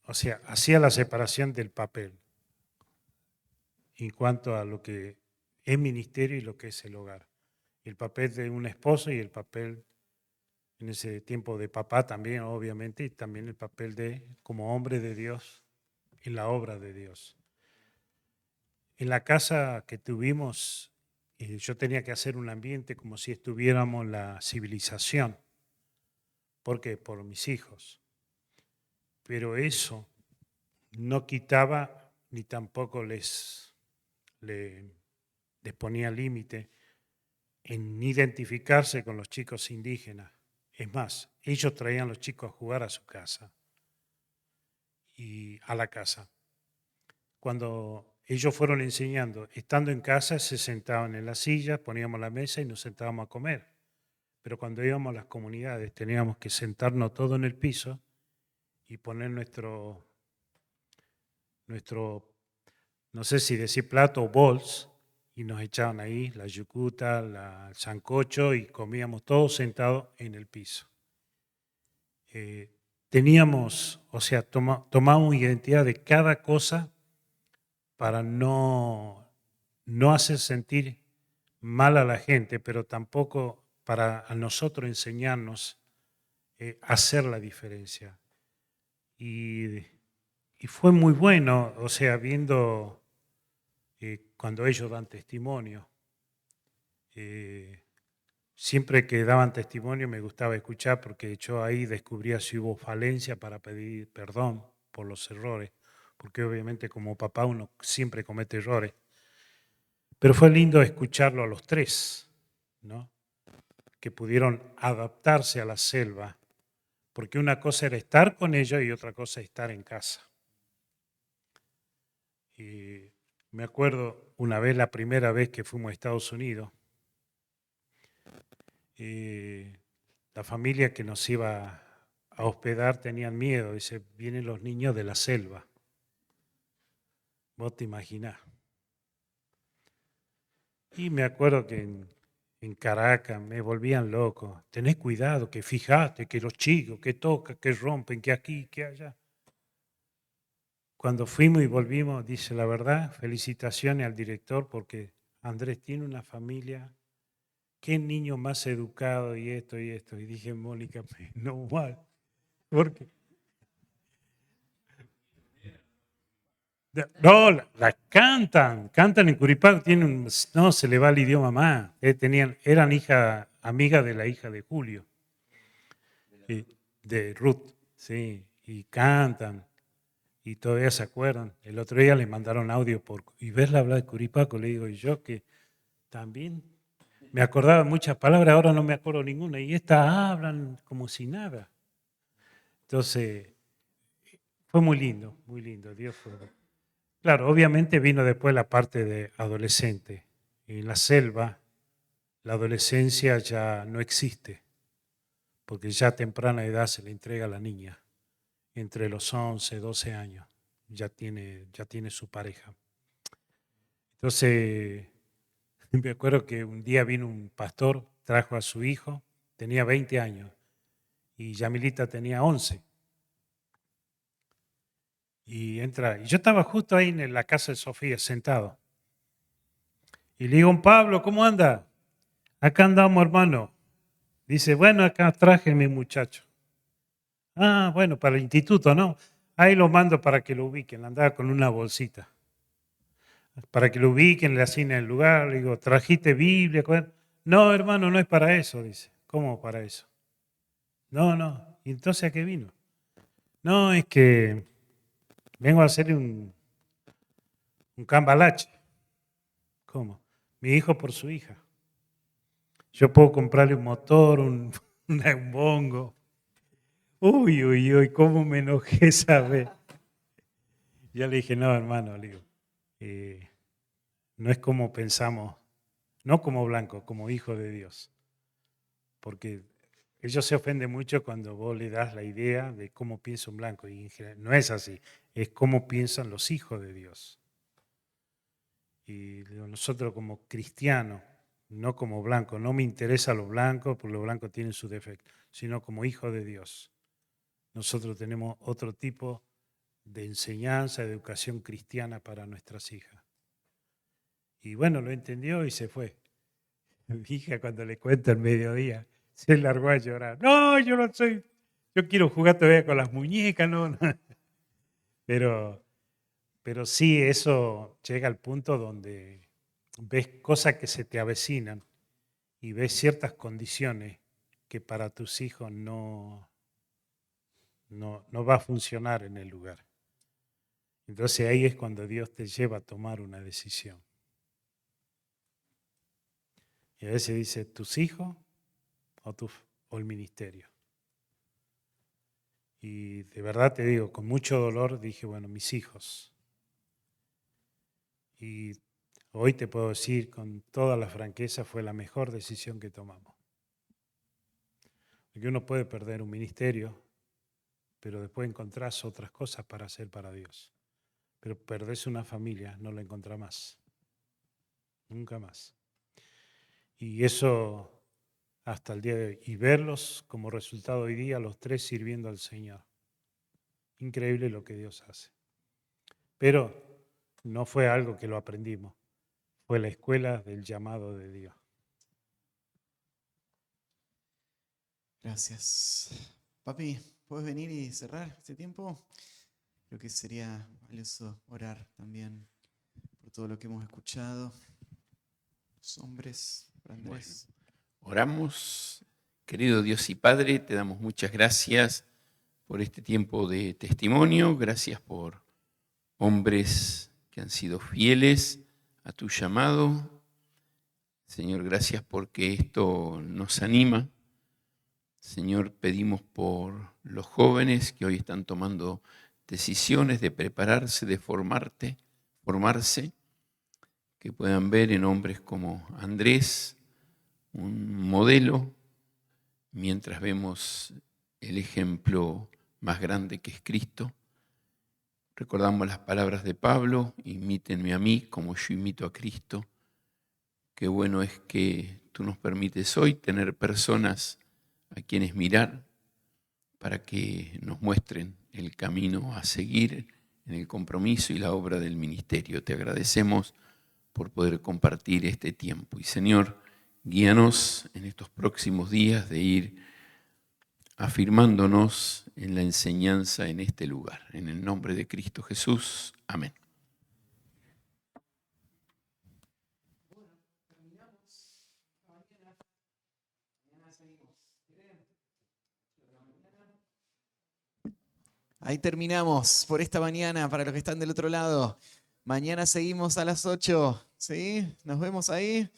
hacía la separación del papel en cuanto a lo que es ministerio y lo que es el hogar. El papel de un esposo y el papel en ese tiempo de papá también, obviamente, y también el papel de como hombre de Dios en la obra de Dios. En la casa que tuvimos, yo tenía que hacer un ambiente como si estuviéramos en la civilización. ¿Por qué? Por mis hijos. Pero eso no quitaba ni tampoco les ponía límite en identificarse con los chicos indígenas, Es más, ellos traían a los chicos a jugar a su casa y a la casa. Cuando ellos fueron enseñando, estando en casa, se sentaban en la silla, poníamos la mesa y nos sentábamos a comer. Pero cuando íbamos a las comunidades, teníamos que sentarnos todos en el piso y poner nuestro, no sé si decir plato o bols, y nos echaban ahí la yucuta, el sancocho, y comíamos todos sentados en el piso. Teníamos, o sea, tomamos identidad de cada cosa para no hacer sentir mal a la gente, pero tampoco para a nosotros enseñarnos a hacer la diferencia. Y fue muy bueno, o sea, viendo cuando ellos dan testimonio. Siempre que daban testimonio me gustaba escuchar porque yo ahí descubría si hubo falencia para pedir perdón por los errores, porque obviamente como papá uno siempre comete errores. Pero fue lindo escucharlo a los tres, ¿no? Que pudieron adaptarse a la selva, porque una cosa era estar con ellos y otra cosa estar en casa. Y me acuerdo una vez, la primera vez que fuimos a Estados Unidos, la familia que nos iba a hospedar tenían miedo, dice, vienen los niños de la selva. Vos te imaginás. Y me acuerdo que en Caracas me volvían loco. Tenés cuidado, que fijate, que los chicos, que tocan, que rompen, que aquí, que allá. Cuando fuimos y volvimos, dice la verdad, felicitaciones al director porque Andrés tiene una familia, qué niño más educado y esto y esto. Y dije, Mónica, no mal, porque no, la cantan en Curipá, no, se le va el idioma más. Eran amigas de la hija de Julio, de Ruth, sí, y cantan. Y todavía se acuerdan. El otro día le mandaron audio y verla hablar de Curipaco, le digo, y yo que también me acordaba muchas palabras, ahora no me acuerdo ninguna, y estas hablan como si nada. Entonces, fue muy lindo, Dios fue. Claro, obviamente vino después la parte de adolescente. En la selva, la adolescencia ya no existe, porque ya a temprana edad se le entrega a la niña, entre los 11, 12 años, ya tiene su pareja. Entonces, me acuerdo que un día vino un pastor, trajo a su hijo, tenía 20 años, y Yamilita tenía 11. Y entra, y yo estaba justo ahí en la casa de Sofía, sentado. Y le digo, Pablo, ¿cómo anda? Acá andamos, hermano. Dice, bueno, acá traje a mi muchacho. Ah, bueno, para el instituto, ¿no? Ahí lo mando para que lo ubiquen. Andaba con una bolsita. Para que lo ubiquen, le asignen el lugar. Le digo, ¿trajiste Biblia? No, hermano, no es para eso, dice. ¿Cómo para eso? No. ¿Y entonces a qué vino? No, es que vengo a hacerle un cambalache. ¿Cómo? Mi hijo por su hija. Yo puedo comprarle un motor, un bongo. Uy, cómo me enojé esa vez. Ya le dije, no, hermano, le digo, no es como pensamos, no como blanco, como hijo de Dios. Porque ellos se ofenden mucho cuando vos le das la idea de cómo piensa un blanco. Y en general, no es así, es cómo piensan los hijos de Dios. Y nosotros como cristianos, no como blancos, no me interesa los blancos, porque los blancos tienen sus defectos, sino como hijos de Dios. Nosotros tenemos otro tipo de enseñanza, de educación cristiana para nuestras hijas. Y bueno, lo entendió y se fue. Mi hija cuando le cuento el mediodía, se largó a llorar. No, yo no soy, yo quiero jugar todavía con las muñecas, no. Pero sí, eso llega al punto donde ves cosas que se te avecinan y ves ciertas condiciones que para tus hijos no va a funcionar en el lugar. Entonces ahí es cuando Dios te lleva a tomar una decisión. Y a veces dice, tus hijos o o el ministerio. Y de verdad te digo, con mucho dolor dije, bueno, mis hijos. Y hoy te puedo decir con toda la franqueza, fue la mejor decisión que tomamos. Porque uno puede perder un ministerio, pero después encontrás otras cosas para hacer para Dios. Pero perdés una familia, no la encontrás más. Nunca más. Y eso hasta el día de hoy. Y verlos como resultado hoy día, los tres sirviendo al Señor. Increíble lo que Dios hace. Pero no fue algo que lo aprendimos. Fue la escuela del llamado de Dios. Gracias. Papi, ¿puedes venir y cerrar este tiempo? Creo que sería valioso orar también por todo lo que hemos escuchado. Los hombres, por Andrés. Oramos. Querido Dios y Padre, te damos muchas gracias por este tiempo de testimonio. Gracias por hombres que han sido fieles a tu llamado. Señor, gracias porque esto nos anima. Señor, pedimos por los jóvenes que hoy están tomando decisiones de prepararse, de formarse, que puedan ver en hombres como Andrés un modelo, mientras vemos el ejemplo más grande que es Cristo. Recordamos las palabras de Pablo: imítenme a mí como yo imito a Cristo. Qué bueno es que tú nos permites hoy tener personas a quienes mirar para que nos muestren el camino a seguir en el compromiso y la obra del ministerio. Te agradecemos por poder compartir este tiempo. Y Señor, guíanos en estos próximos días de ir afirmándonos en la enseñanza en este lugar. En el nombre de Cristo Jesús. Amén. Ahí terminamos por esta mañana para los que están del otro lado. Mañana seguimos a las 8. ¿Sí? Nos vemos ahí.